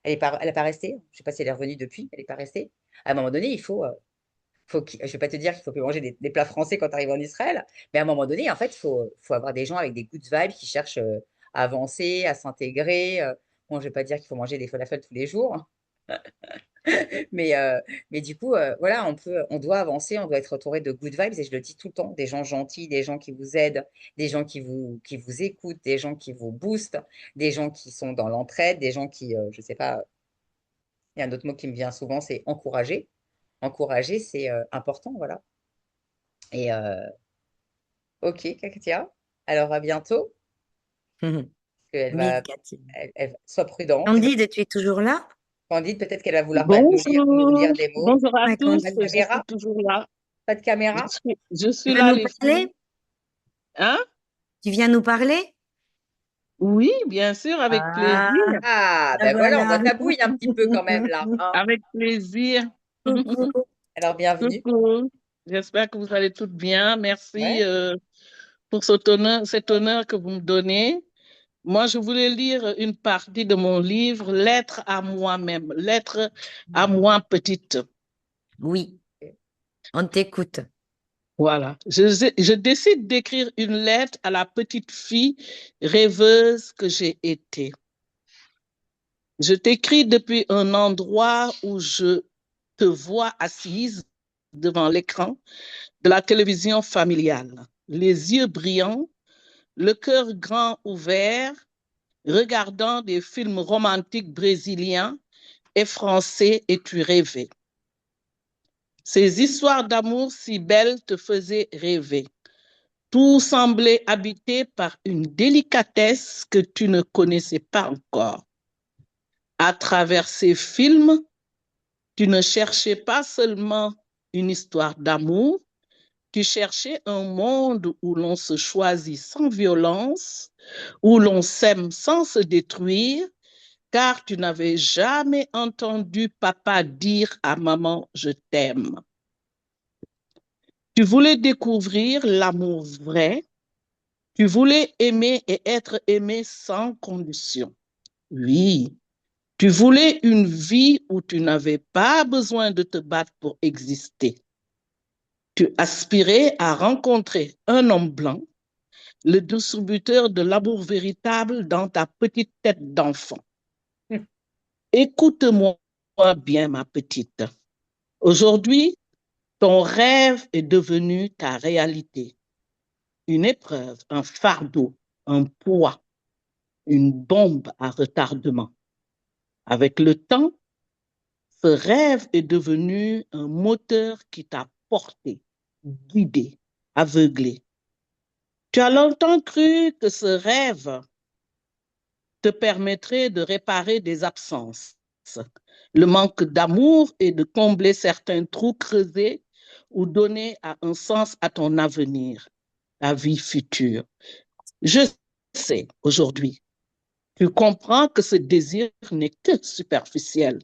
elle est pas restée. Je sais pas si elle est revenue depuis, elle est pas restée. À un moment donné, je vais pas te dire qu'il faut plus manger des plats français quand tu arrives en Israël, mais à un moment donné, en fait, faut avoir des gens avec des good vibes qui cherchent à avancer, à s'intégrer. Bon, je vais pas dire qu'il faut manger des falafels tous les jours, mais, euh, mais du coup, voilà, on doit avancer, on doit être entouré de good vibes, et je le dis tout le temps, des gens gentils, des gens qui vous aident, des gens qui vous écoutent, des gens qui vous boostent, des gens qui sont dans l'entraide, des gens qui, je sais pas, il y a un autre mot qui me vient souvent, c'est encourager. Encourager, c'est important, voilà. Et ok, Katia. Alors à bientôt. Mhm. Elle Oui, va, Cathy. sois prudente. Candide, tu es toujours là? Candide, peut-être qu'elle va vouloir nous Bonjour, lire des mots. bonjour à Ouais, tous, Pas de Candide. je suis caméra? toujours là. Pas de caméra? Je Tu suis veux là, nous les filles. parler? Hein? Tu viens nous parler? Oui, bien sûr, avec plaisir, Ah, Ah, ben ben voilà, on voit voilà. ta bouille un petit peu quand même là, hein. avec plaisir. Coucou. Alors, bienvenue. Coucou, j'espère que vous allez toutes bien. Merci Ouais. pour cet honneur que vous me donnez. Moi, je voulais lire une partie de mon livre, Lettre à moi-même, Lettre à moi petite. Oui, on t'écoute. Voilà. Je décide d'écrire une lettre à la petite fille rêveuse que j'ai été. Je t'écris depuis un endroit où je te vois assise devant l'écran de la télévision familiale, les yeux brillants, le cœur grand ouvert, regardant des films romantiques brésiliens et français et tu rêvais. Ces histoires d'amour si belles te faisaient rêver. Tout semblait habité par une délicatesse que tu ne connaissais pas encore. À travers ces films, tu ne cherchais pas seulement une histoire d'amour, tu cherchais un monde où l'on se choisit sans violence, où l'on s'aime sans se détruire, car tu n'avais jamais entendu papa dire à maman, je t'aime. Tu voulais découvrir l'amour vrai, tu voulais aimer et être aimé sans condition. Oui, tu voulais une vie où tu n'avais pas besoin de te battre pour exister. Tu aspirais à rencontrer un homme blanc, le distributeur de l'amour véritable dans ta petite tête d'enfant. Écoute-moi bien, ma petite. Aujourd'hui, ton rêve est devenu ta réalité. Une épreuve, un fardeau, un poids, une bombe à retardement. Avec le temps, ce rêve est devenu un moteur qui t'a porté, guidé, aveuglé. Tu as longtemps cru que ce rêve te permettrait de réparer des absences, le manque d'amour et de combler certains trous creusés ou donner un sens à ton avenir, ta vie future. Je sais aujourd'hui, tu comprends que ce désir n'est que superficiel.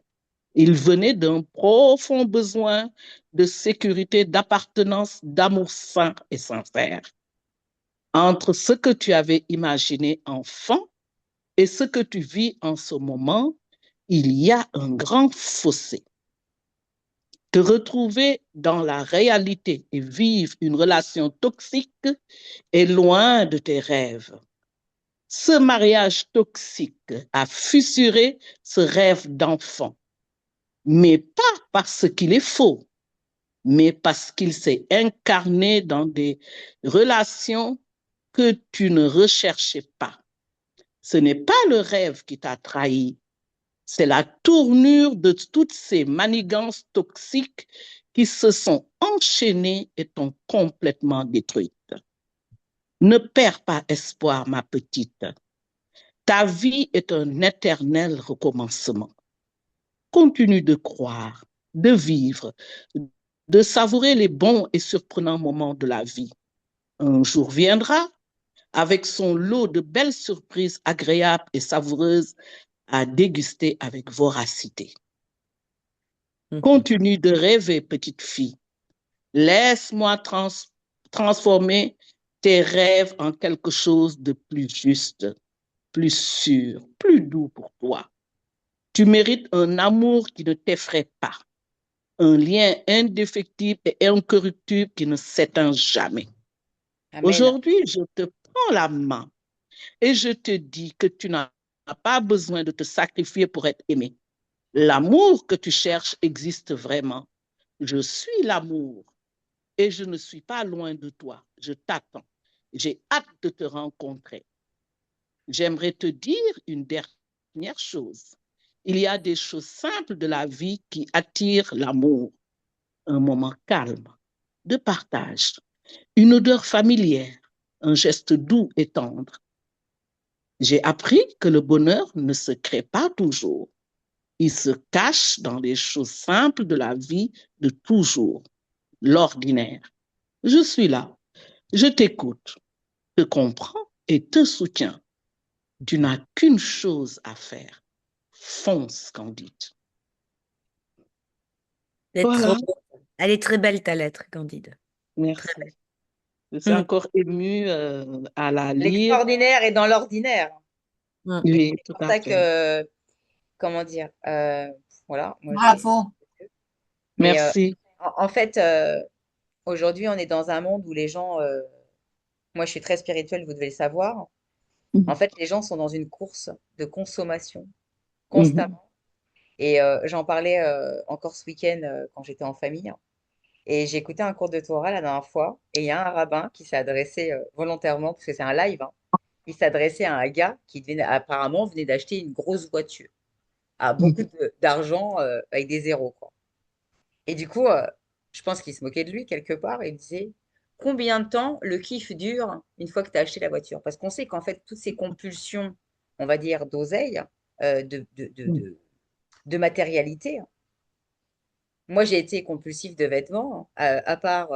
Il venait d'un profond besoin de sécurité, d'appartenance, d'amour sain et sincère. Entre ce que tu avais imaginé enfant et ce que tu vis en ce moment, il y a un grand fossé. Te retrouver dans la réalité et vivre une relation toxique est loin de tes rêves. Ce mariage toxique a fissuré ce rêve d'enfant, mais pas parce qu'il est faux, mais parce qu'il s'est incarné dans des relations que tu ne recherchais pas. Ce n'est pas le rêve qui t'a trahi, c'est la tournure de toutes ces manigances toxiques qui se sont enchaînées et t'ont complètement détruite. Ne perds pas espoir, ma petite. Ta vie est un éternel recommencement. Continue de croire, de vivre, de savourer les bons et surprenants moments de la vie. Un jour viendra avec son lot de belles surprises agréables et savoureuses à déguster avec voracité. Continue de rêver, petite fille. Laisse-moi transformer tes rêves en quelque chose de plus juste, plus sûr, plus doux pour toi. Tu mérites un amour qui ne t'effraie pas, un lien indéfectible et incorruptible qui ne s'éteint jamais. Amen. Aujourd'hui, je te prends la main et je te dis que tu n'as pas besoin de te sacrifier pour être aimé. L'amour que tu cherches existe vraiment. Je suis l'amour et je ne suis pas loin de toi. Je t'attends. J'ai hâte de te rencontrer. J'aimerais te dire une dernière chose. Il y a des choses simples de la vie qui attirent l'amour. Un moment calme, de partage, une odeur familière, un geste doux et tendre. J'ai appris que le bonheur ne se crée pas toujours. Il se cache dans les choses simples de la vie de toujours, l'ordinaire. Je suis là, je t'écoute, te comprends et te soutiens. Tu n'as qu'une chose à faire. Fonce, Candide. Voilà, Elle est très belle, ta lettre, Candide. Très merci. belle. Je suis encore émue à la lire. L'extraordinaire est dans l'ordinaire. Mm. Et Oui, c'est tout pour à ça fait. que, comment dire, voilà, moi Bravo. mais Merci. en fait, aujourd'hui, on est dans un monde où les gens, moi je suis très spirituelle, vous devez le savoir. En Mhm. fait, les gens sont dans une course de consommation Mhm. constamment. Et j'en parlais encore ce week-end quand j'étais en famille. Et j'ai écouté un cours de Torah la dernière fois. Et il y a un rabbin qui s'est adressé volontairement, parce que c'est un live, hein, il s'adressait à un gars qui apparemment venait d'acheter une grosse voiture à beaucoup d'argent avec des zéros, quoi. Et du coup, je pense qu'il se moquait de lui quelque part. Et il disait, combien de temps le kiff dure une fois que tu as acheté la voiture? Parce qu'on sait qu'en fait, toutes ces compulsions, on va dire, d'oseille, euh, de, de, de, Mhm. de, de matérialité. Moi, j'ai été compulsif de vêtements, à part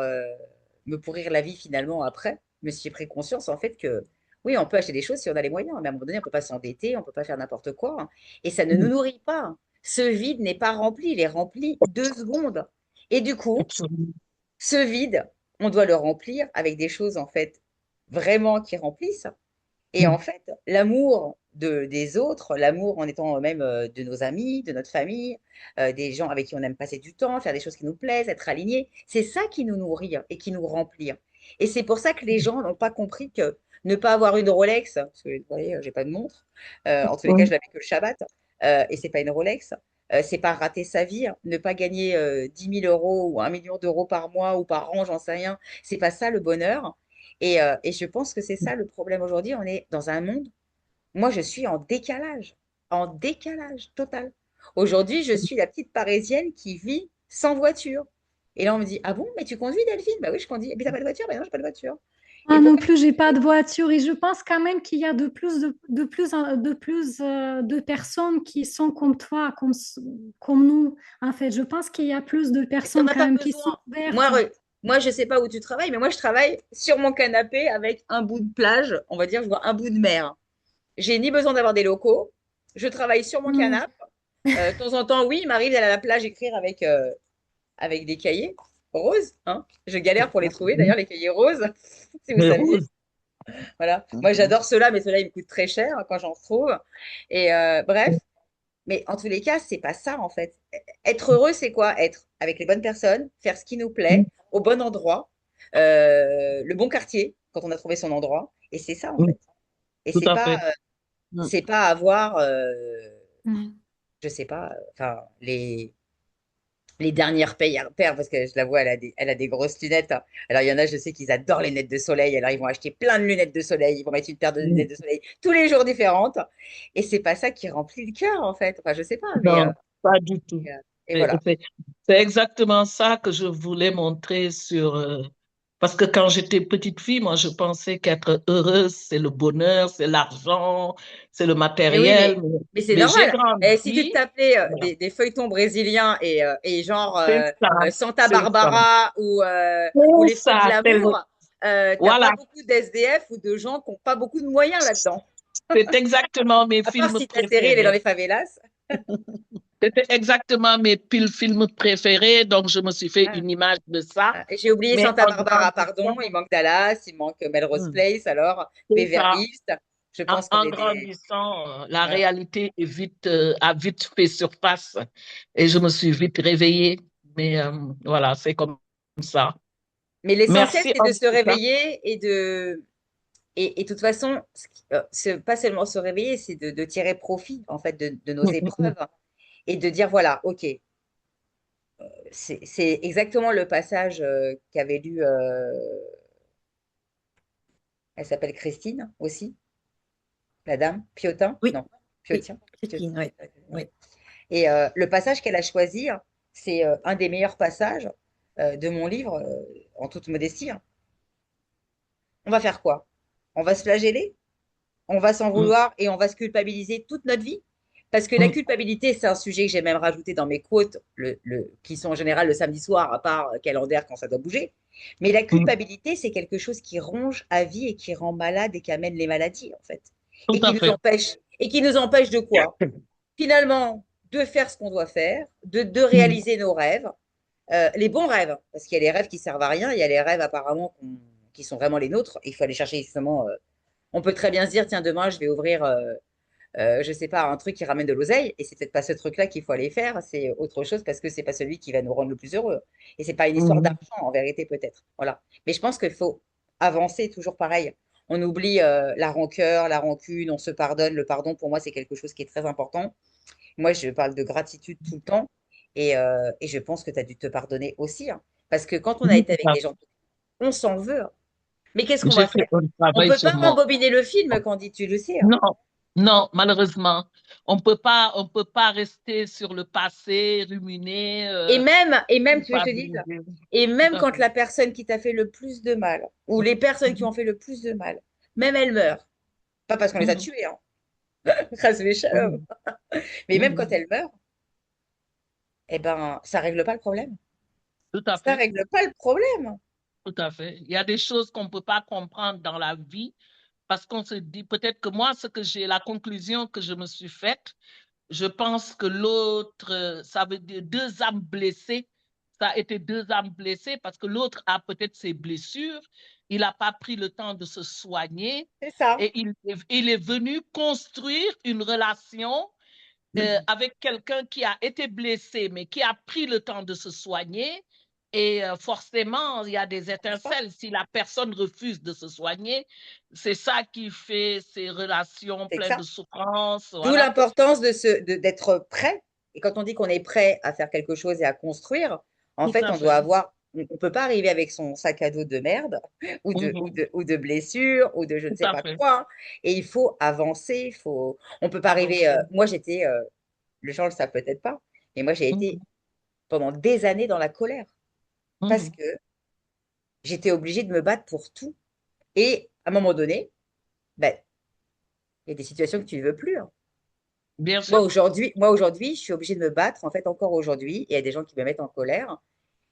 me pourrir la vie finalement après. Je me suis pris conscience en fait que oui, on peut acheter des choses si on a les moyens, mais à un moment donné, on ne peut pas s'endetter, on ne peut pas faire n'importe quoi, hein. Et ça ne nous nourrit pas, hein. Ce vide n'est pas rempli, il est rempli 2 secondes. Et du coup, Absolument. ce vide, on doit le remplir avec des choses en fait vraiment qui remplissent. Et en Mhm. fait, l'amour des autres, l'amour en étant même de nos amis, de notre famille, des gens avec qui on aime passer du temps, faire des choses qui nous plaisent, être alignés, c'est ça qui nous nourrit et qui nous remplit. Et c'est pour ça que les gens n'ont pas compris que ne pas avoir une Rolex, parce que vous voyez, j'ai pas de montre, en tous les cas, je Mhm. l'avais que le Shabbat, et c'est pas une Rolex, c'est pas rater sa vie, hein. Ne pas gagner 10 000 euros ou 1 million d'euros par mois ou par an, j'en sais rien, c'est pas ça le bonheur. Et je pense que c'est ça le problème aujourd'hui. On est dans un monde, moi je suis en décalage total. Aujourd'hui, je suis la petite Parisienne qui vit sans voiture. Et là, on me dit, ah bon, mais tu conduis, Delphine? Bah oui, je conduis. Mais t'as pas de voiture? Bah non, j'ai pas de voiture. Et Moi non pourquoi? plus, j'ai pas de voiture et je pense quand même qu'il y a de plus de personnes qui sont comme toi, comme nous. En fait, je pense qu'il y a plus de T'en personnes as quand pas même qui sont besoin. Moi, ouvertes. moi, je sais pas où tu travailles, mais moi, je travaille sur mon canapé avec un bout de plage, on va dire, je vois un bout de mer. J'ai ni besoin d'avoir des locaux. Je travaille sur mon Mm. canapé. De temps en temps, oui, il m'arrive d'aller à la plage écrire avec des cahiers roses, hein. Je galère pour les trouver, d'ailleurs, les cahiers roses, si vous Mais saviez. Rose. Voilà. Moi, Mhm. j'adore ceux-là, mais ceux-là, ils me coûtent très cher quand j'en trouve. Et bref, mais en tous les cas, c'est pas ça, en fait. Être heureux, c'est quoi? Être avec les bonnes personnes, faire ce qui nous plaît, au bon endroit, le bon quartier, quand on a trouvé son endroit. Et c'est ça, en Mhm. fait. Et Tout à fait. Mm. c'est pas avoir, Mm. je sais pas, enfin, les dernières paires, parce que je la vois, elle a des grosses lunettes, hein. Alors, il y en a, je sais qu'ils adorent les lunettes de soleil. Alors, ils vont acheter plein de lunettes de soleil. Ils vont mettre une paire de lunettes de soleil tous les jours différentes. Et c'est pas ça qui remplit le cœur, en fait. Enfin, je sais pas, mais Non, pas du tout. et C'est voilà. c'est- c'est exactement ça que je voulais montrer sur... parce que quand j'étais petite fille, moi, je pensais qu'être heureuse, c'est le bonheur, c'est l'argent, c'est le Mais oui, matériel. mais c'est Mais j'ai normal. Et si tu te grandi, tapais voilà. des feuilletons brésiliens et genre C'est ça, Santa c'est ça. Barbara ou C'est les feux de ça, l'amour, t'as pas voilà, beaucoup d'SDF ou de gens qui n'ont pas beaucoup de moyens là-dedans. c'est exactement mes À part films si ta série, elle est dans préférés. les favelas. C'était exactement mes films préférés, donc je me suis fait Ah. une image de ça. Ah, j'ai oublié Mais Santa en Barbara, pardon. grandissant, Il manque Dallas, il manque Melrose Mm. Place, alors c'est ça. Beverly Hills. Je pense qu'on En est des. grandissant, la Voilà. réalité a vite fait surface et je me suis vite réveillée. Mais voilà, c'est comme ça. Mais l'essentiel, Merci c'est en de se tout cas. réveiller et de toute façon, pas seulement se réveiller, c'est de tirer profit en fait de nos Mm, mm, mm. épreuves et de dire voilà, ok, c'est exactement le passage qu'avait lu, elle s'appelle Christine aussi, la dame, Piotin, Oui, non, oui, Piotien, Christine, oui. Oui. Et le passage qu'elle a choisi, hein, c'est un des meilleurs passages de mon livre, en toute modestie, hein. On va faire quoi? On va se flageller? On va s'en Mm. vouloir et on va se culpabiliser toute notre vie? Parce que la culpabilité, c'est un sujet que j'ai même rajouté dans mes quotes, qui sont en général le samedi soir, à part calendaire quand ça doit bouger. Mais la culpabilité, c'est quelque chose qui ronge à vie et qui rend malade et qui amène les maladies, en fait. Tout à fait. Et qui nous empêche de quoi? Finalement, de faire ce qu'on doit faire, de réaliser nos rêves, les bons rêves, parce qu'il y a les rêves qui servent à rien, il y a les rêves apparemment qui sont vraiment les nôtres. Il faut aller chercher justement. On peut très bien se dire, tiens, demain, je vais ouvrir je sais pas, un truc qui ramène de l'oseille, et c'est peut-être pas ce truc-là qu'il faut aller faire, c'est autre chose parce que c'est pas celui qui va nous rendre le plus heureux. Et c'est pas une histoire d'argent, en vérité, peut-être. Voilà. Mais je pense qu'il faut avancer toujours pareil. On oublie la rancœur, la rancune, on se pardonne. Le pardon, pour moi, c'est quelque chose qui est très important. Moi, je parle de gratitude tout le temps, et je pense que tu as dû te pardonner aussi, hein. Parce que quand on a été avec des gens, on s'en veut, hein. Mais qu'est-ce qu'on J'ai va fait faire? un On travail peut sur pas moi. rembobiner le film, Candy, tu le sais, hein. Non, non, malheureusement, on peut pas rester sur le passé, ruminer, Et même, tu veux que je te dise, culpabiliser. et Tout même à quand fait. la personne qui t'a fait le plus de mal, ou les personnes qui ont fait le plus de mal, même elles meurent. Pas parce qu'on les a Mhm, tuées, hein. Chas shalom. mhm, Mais même quand mhm. elles meurent, eh ben, ça règle pas le problème. Tout à Ça fait. règle pas le problème. Tout à fait. Il y a des choses qu'on ne peut pas comprendre dans la vie parce qu'on se dit peut-être que moi, la conclusion que je me suis faite, je pense que l'autre, ça veut dire deux âmes blessées. Ça a été deux âmes blessées parce que l'autre a peut-être ses blessures. Il n'a pas pris le temps de se soigner C'est ça. et il est venu construire une relation avec quelqu'un qui a été blessé, mais qui a pris le temps de se soigner. Et forcément, il y a des C'est ça. étincelles. Si la personne refuse de se soigner, c'est ça qui fait ces relations C'est que pleines ça. de souffrance. D'où Voilà. l'importance d'être prêt. Et quand on dit qu'on est prêt à faire quelque chose et à construire, en Tout fait, à on doit fait. avoir, on peut pas arriver avec son sac à dos de merde Mhm. ou de blessures ou de je ne Tout sais à pas fait. quoi. Et il faut avancer. On peut pas arriver. Mhm. Moi, j'étais, les gens le savent peut-être pas, mais moi, j'ai été Mhm. pendant des années dans la colère parce Mhm. que j'étais obligée de me battre pour tout. Et à un moment donné, ben, il y a des situations que tu ne veux plus, hein. Bien sûr. Moi aujourd'hui, je suis obligée de me battre, en fait, encore aujourd'hui. Et il y a des gens qui me mettent en colère,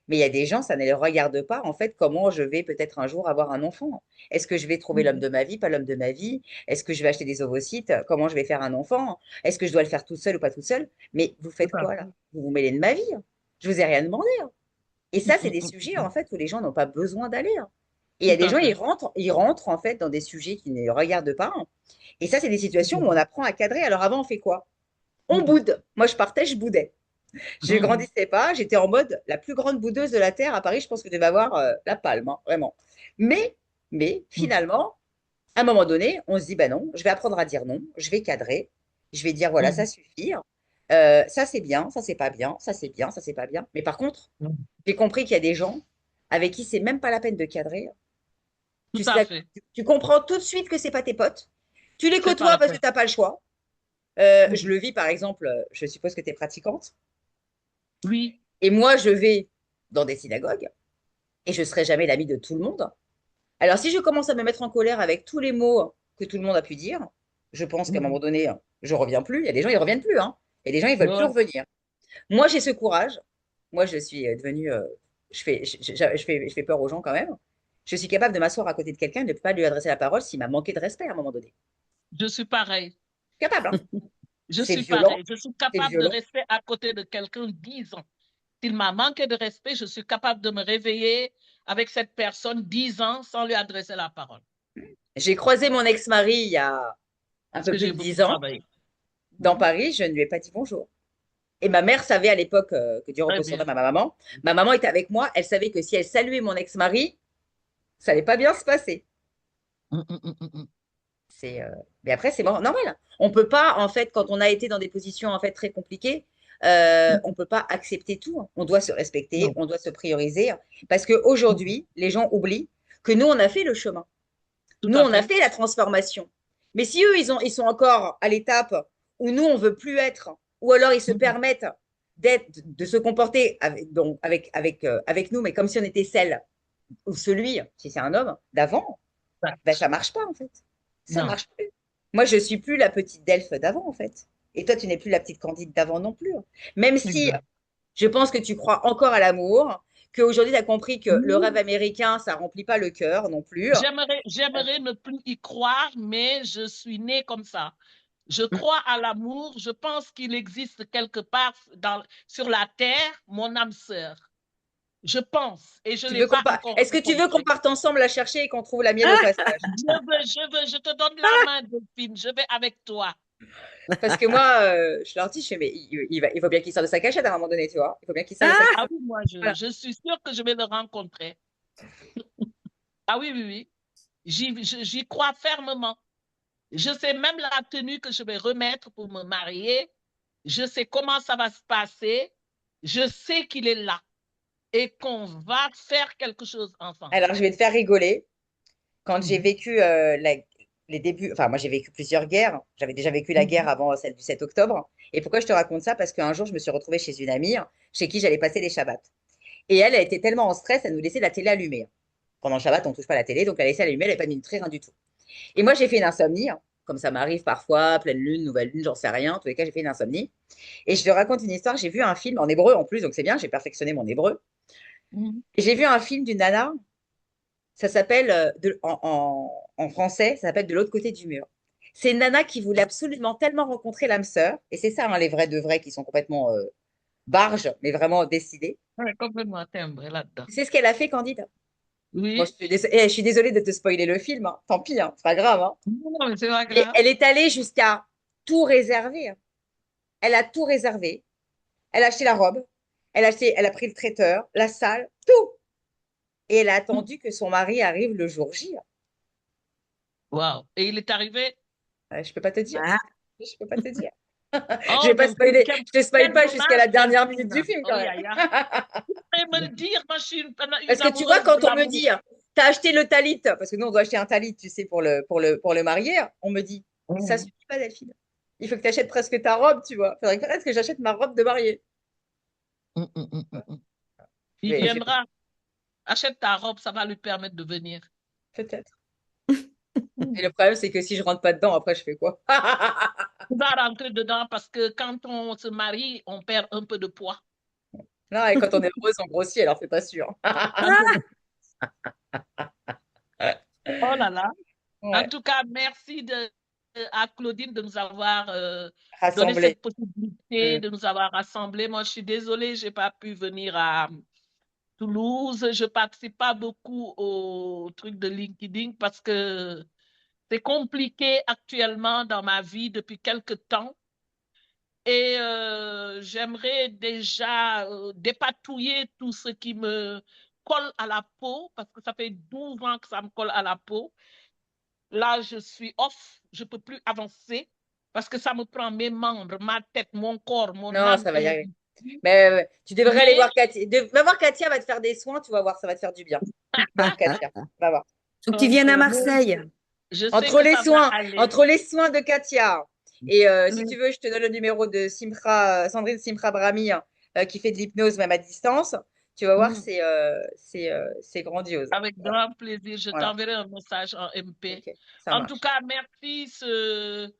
mais il y a des gens, ça ne les regarde pas, en fait, comment je vais peut-être un jour avoir un enfant. Est-ce que je vais trouver l'homme Mhm. de ma vie, pas l'homme de ma vie? Est-ce que je vais acheter des ovocytes? Comment je vais faire un enfant? Est-ce que je dois le faire toute seule ou pas toute seule? Mais vous Tout faites à quoi là? fait. Vous vous mêlez de ma vie, hein. Je vous ai rien demandé, hein. Et ça, c'est Mhm. des Mhm. sujets, en Mhm. fait, où les gens n'ont pas besoin d'aller, hein. Et il y a Tout des à gens, fait. ils rentrent, en fait, dans des sujets qui ne les regardent pas, hein. Et ça, c'est des situations où on apprend à cadrer. Alors avant, on fait quoi? On Mhm. boude. Moi, je partais, je boudais. Je Mhm. grandissais pas. J'étais en mode la plus grande boudeuse de la Terre à Paris. Je pense que je devais avoir la palme, hein, vraiment. Mais, mais Mhm. finalement, à un moment donné, on se dit, bah non, je vais apprendre à dire non. Je vais cadrer. Je vais dire, voilà, ça Mhm. suffit. Ça, c'est bien. Ça, c'est pas bien. Ça, c'est bien. Ça, c'est pas bien. Mais par contre, Mhm. j'ai compris qu'il y a des gens avec qui c'est même pas la peine de cadrer. Tout à fait. Tu comprends tout de suite que c'est pas tes potes. Tu les C'est pas côtoies la parce que peine. tu n'as pas le choix. Je Mhm. le vis, par exemple, je suppose que tu es pratiquante. Oui. Et moi, je vais dans des synagogues et je ne serai jamais l'ami de tout le monde. Alors, si je commence à me mettre en colère avec tous les mots que tout le monde a pu dire, je pense qu'à un moment Mhm. donné, je reviens plus. Il y a des gens, ils reviennent plus, hein. Il y a des gens, ils veulent plus Ouais. revenir. Moi, j'ai ce courage. Moi, je suis devenue, je fais peur aux gens quand même. Je suis capable de m'asseoir à côté de quelqu'un et de ne pas lui adresser la parole s'il m'a manqué de respect à un moment donné. Je suis pareil. Capable, hein. Je C'est suis violent, pareil. Je suis c'est capable de violent. rester à côté de quelqu'un 10 ans. S'il m'a manqué de respect, je suis capable de me réveiller avec cette personne 10 ans sans lui adresser la parole. J'ai croisé mon ex-mari il y a un Parce peu que plus j'ai de beaucoup 10 ans travaillé. dans Mhm. Paris. Je ne lui ai pas dit bonjour. Et ma mère savait à l'époque, que Dieu Très repose son bien. âme à ma maman. Ma maman était avec moi. Elle savait que si elle saluait mon ex-mari, ça allait pas bien se passer. Mm, mm, mm, mm, mm. C'est, mais après, c'est normal. On peut pas, en fait, quand on a été dans des positions en fait très compliquées, on peut pas accepter tout. On doit se respecter, Non, on doit se prioriser, parce qu'aujourd'hui, les gens oublient que nous, on a fait le chemin. tout Nous, à on a fait. fait la transformation. Mais si eux, ils sont encore à l'étape où nous, on veut plus être, ou alors ils se Mhm. permettent de se comporter avec, donc, avec nous, mais comme si on était celle ou celui, si c'est un homme, d'avant, ben, Exact. ça marche pas, en fait. Ça Non. marche plus. Moi, je suis plus la petite Delphes d'avant, en fait. Et toi, tu n'es plus la petite Candide d'avant non plus, hein. Même si Exact. je pense que tu crois encore à l'amour, qu'aujourd'hui, tu as compris que le rêve Oui. américain, ça remplit pas le cœur non plus. J'aimerais ne plus y croire, mais je suis née comme ça. Je crois à l'amour. Je pense qu'il existe quelque part sur la terre, mon âme sœur. Je pense, et je ne l'ai pas encore Est-ce que tu veux qu'on rencontrée. parte ensemble la chercher et qu'on trouve la mienne au passage? Je te donne la main, Delphine. Je vais avec toi. Parce que moi, je leur dis, je fais, mais il faut bien qu'il sorte de sa cachette à un moment donné, tu vois. Il faut bien qu'il sorte de sa Ah cachette. oui, moi, Voilà. je suis sûre que je vais le rencontrer. Ah oui, oui, oui. J'y crois fermement. Je sais même la tenue que je vais remettre pour me marier. Je sais comment ça va se passer. Je sais qu'il est là et qu'on va faire quelque chose ensemble. Alors, je vais te faire rigoler. Quand j'ai Mhm. vécu les débuts, enfin, moi, j'ai vécu plusieurs guerres. J'avais déjà vécu la guerre Mhm. avant celle du 7 octobre. Et pourquoi je te raconte ça? Parce qu'un jour, je me suis retrouvée chez une amie chez qui j'allais passer les Shabbats. Et elle était tellement en stress, elle nous laissait la télé allumée. Pendant le Shabbat, on ne touche pas la télé, donc elle a laissé allumée, elle n'avait pas mis de rien du tout. Et moi, j'ai fait une insomnie, hein, comme ça m'arrive parfois, pleine lune, nouvelle lune, j'en sais rien. En tous les cas, j'ai fait une insomnie. Et je te raconte une histoire, j'ai vu un film en hébreu en plus, donc c'est bien, j'ai perfectionné mon hébreu. Mhm. Et j'ai vu un film d'une nana, ça s'appelle, en français, ça s'appelle De l'autre côté du mur. C'est une nana qui voulait absolument tellement rencontrer l'âme sœur, et c'est ça, hein, les vrais de vrais qui sont complètement barges, mais vraiment décidés. Ouais, complètement timbré là-dedans. C'est ce qu'elle a fait, Candide. Bon, Oui. je suis désolée de te spoiler le film, hein. Tant pis, hein, c'est pas grave, hein. Non, mais c'est pas Et grave. elle est allée jusqu'à tout réserver, hein. Elle a tout réservé. Elle a acheté la robe, elle a pris le traiteur, la salle, tout. Et elle a attendu que son mari arrive le jour J. Wow. Et il est arrivé. Je peux pas te dire. Ah, Je peux pas te dire. Je Oh, vais pas Delphine, spoiler. Je te spoil quel pas jusqu'à dommage, la dernière minute du Delphine. film Oh, quand même. ya, ya. Tu pourrais me le dire, moi, je suis Parce une que tu vois, amoureuse quand de on me l'amour. dit, t'as acheté le talit, parce que nous on doit acheter un talit, tu sais, pour le marier, on me dit, ça Mhm. suffit pas, Delphine. Il faut que tu achètes presque ta robe, tu vois. Faudrait presque que j'achète ma robe de mariée. Il Je vais viendra. Achète ta robe, ça va lui permettre de venir. peut-être. Et le problème, c'est que si je rentre pas dedans, après, je fais quoi? Tu vas rentrer dedans parce que quand on se marie, on perd un peu de poids. Non, et quand on est heureuse, on grossit, alors c'est pas sûr. Un peu de- Oh là là. En Ouais, tout cas, merci à Claudine de nous avoir donné rassemblée. cette possibilité, Mm. de nous avoir rassemblés. Moi, je suis désolée, je n'ai pas pu venir à Toulouse. Je ne participe pas beaucoup au truc de LinkedIn parce que c'est compliqué actuellement dans ma vie depuis quelque temps. Et j'aimerais déjà dépatouiller tout ce qui me colle à la peau, parce que ça fait 12 ans que ça me colle à la peau. Là, je suis off, je ne peux plus avancer parce que ça me prend mes membres, ma tête, mon corps, mon Non, âme ça va et y mon... arriver. Mais tu devrais aller Mais voir Katia. Va voir Katia, va te faire des soins, tu vas voir, ça va te faire du bien. Va voir Katia, va voir. faut que tu donc, viennes à mais Marseille. je sais que ça va aller. Entre les soins de Katia, et si Oui. tu veux, je te donne le numéro de Sandrine Simra Brahmi, qui fait de l'hypnose même à distance. Tu vas voir, Mm. c'est grandiose. Avec grand plaisir, je Voilà. t'enverrai un message en MP. Ok, ça En tout marche. cas, merci ce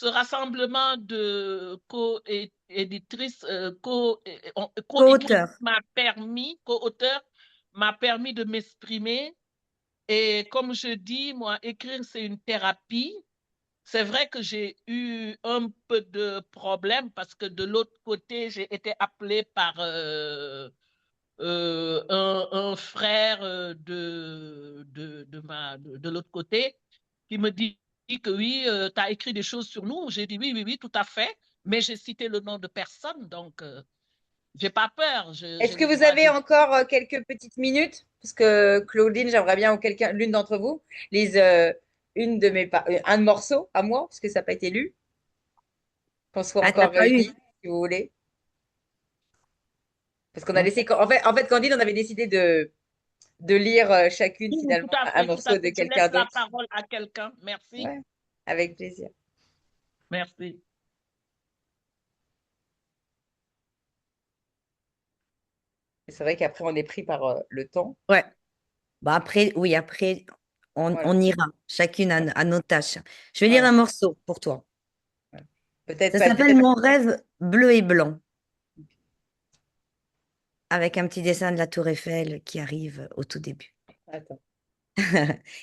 rassemblement de co-éditrices, co-écritrices Co-auteur. co-auteurs m'a permis de m'exprimer. Et comme je dis, moi, écrire, c'est une thérapie. C'est vrai que j'ai eu un peu de problème parce que de l'autre côté, j'ai été appelée par un frère de l'autre côté qui me dit que oui, tu as écrit des choses sur nous. J'ai dit oui, oui, oui, tout à fait. Mais j'ai cité le nom de personne, donc j'ai pas peur. J'ai Est-ce que le vous droit avez de... encore quelques petites minutes? Parce que Claudine, j'aimerais bien, ou quelqu'un, l'une d'entre vous, lise un morceau à moi, parce que ça n'a pas été lu, qu'on soit Ah, t'as encore pas eu. réunis, si vous voulez. Parce qu'on a Hmm. laissé, en fait, Candide, on avait décidé de lire chacune Oui, finalement un tout morceau à de fait. Je laisse quelqu'un la d'autre. parole à quelqu'un. Merci. Ouais, avec plaisir. Merci. Et c'est vrai qu'après, on est pris par le temps. Ouais. Bah après, oui, après, Voilà, on ira, chacune à nos tâches. Je vais lire voilà, un morceau pour toi. voilà. Peut-être Ça pas. s'appelle Mon rêve bleu et blanc, avec un petit dessin de la Tour Eiffel qui arrive au tout début. Attends.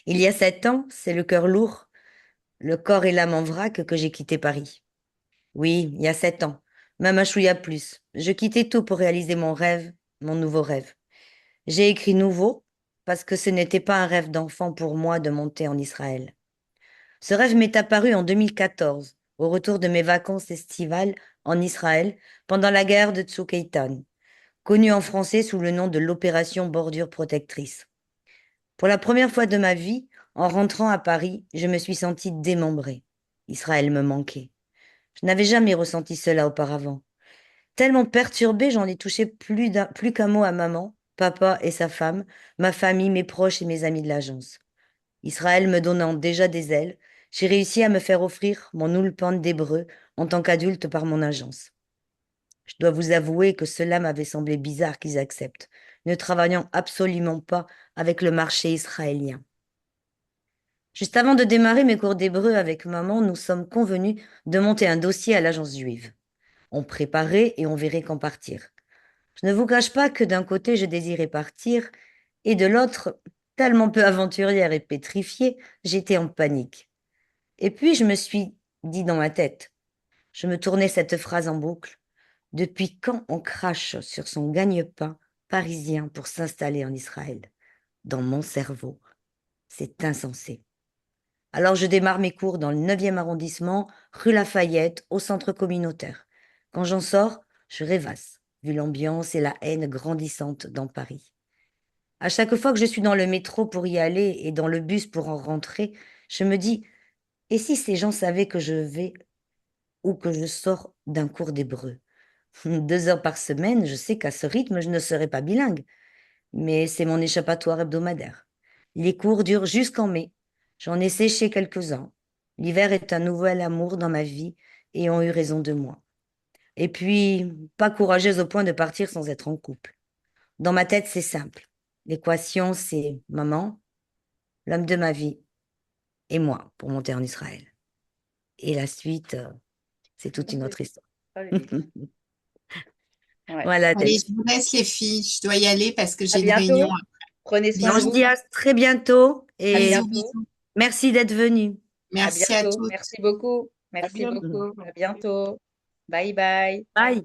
Il y a 7 ans, c'est le cœur lourd, le corps et l'âme en vrac que j'ai quitté Paris. Oui, il y a 7 ans, même un chouïa plus. Je quittais tout pour réaliser mon rêve, mon nouveau rêve. J'ai écrit nouveau parce que ce n'était pas un rêve d'enfant pour moi de monter en Israël. Ce rêve m'est apparu en 2014, au retour de mes vacances estivales en Israël pendant la guerre de Tzuk Eitan, connue en français sous le nom de l'opération Bordure Protectrice. Pour la première fois de ma vie, en rentrant à Paris, je me suis sentie démembrée. Israël me manquait. Je n'avais jamais ressenti cela auparavant. Tellement perturbée, j'en ai touché plus qu'un mot à maman, papa et sa femme, ma famille, mes proches et mes amis de l'agence. Israël me donnant déjà des ailes, j'ai réussi à me faire offrir mon Ulpan d'hébreu en tant qu'adulte par mon agence. Je dois vous avouer que cela m'avait semblé bizarre qu'ils acceptent, ne travaillant absolument pas avec le marché israélien. Juste avant de démarrer mes cours d'hébreu avec maman, nous sommes convenus de monter un dossier à l'agence juive. On préparait et on verrait quand partir. Je ne vous cache pas que d'un côté, je désirais partir, et de l'autre, tellement peu aventurière et pétrifiée, j'étais en panique. Et puis, je me suis dit dans ma tête, je me tournais cette phrase en boucle, depuis quand on crache sur son gagne-pain parisien pour s'installer en Israël? Dans mon cerveau, c'est insensé. Alors, je démarre mes cours dans le 9e arrondissement, rue Lafayette, au centre communautaire. Quand j'en sors, je rêvasse, vu l'ambiance et la haine grandissante dans Paris. À chaque fois que je suis dans le métro pour y aller et dans le bus pour en rentrer, je me dis, et si ces gens savaient que je vais ou que je sors d'un cours d'hébreu? 2 heures par semaine, je sais qu'à ce rythme, je ne serai pas bilingue, mais c'est mon échappatoire hebdomadaire. Les cours durent jusqu'en mai. J'en ai séché quelques-uns. L'hiver est un nouvel amour dans ma vie et ont eu raison de moi. Et puis, pas courageuse au point de partir sans être en couple. Dans ma tête, c'est simple. L'équation, c'est maman, l'homme de ma vie, et moi pour monter en Israël. Et la suite, c'est toute une autre histoire. Ouais. Voilà, Allez, Delphine. je vous laisse les filles. Je dois y aller parce que À j'ai une réunion. bientôt. Prenez soin On de se Bisous, vous. dit à très bientôt À et bisous, bientôt. bisous. merci d'être venu. À Merci à bientôt. toutes. Merci beaucoup. À Merci bientôt. beaucoup. À bientôt. Bye bye. Bye.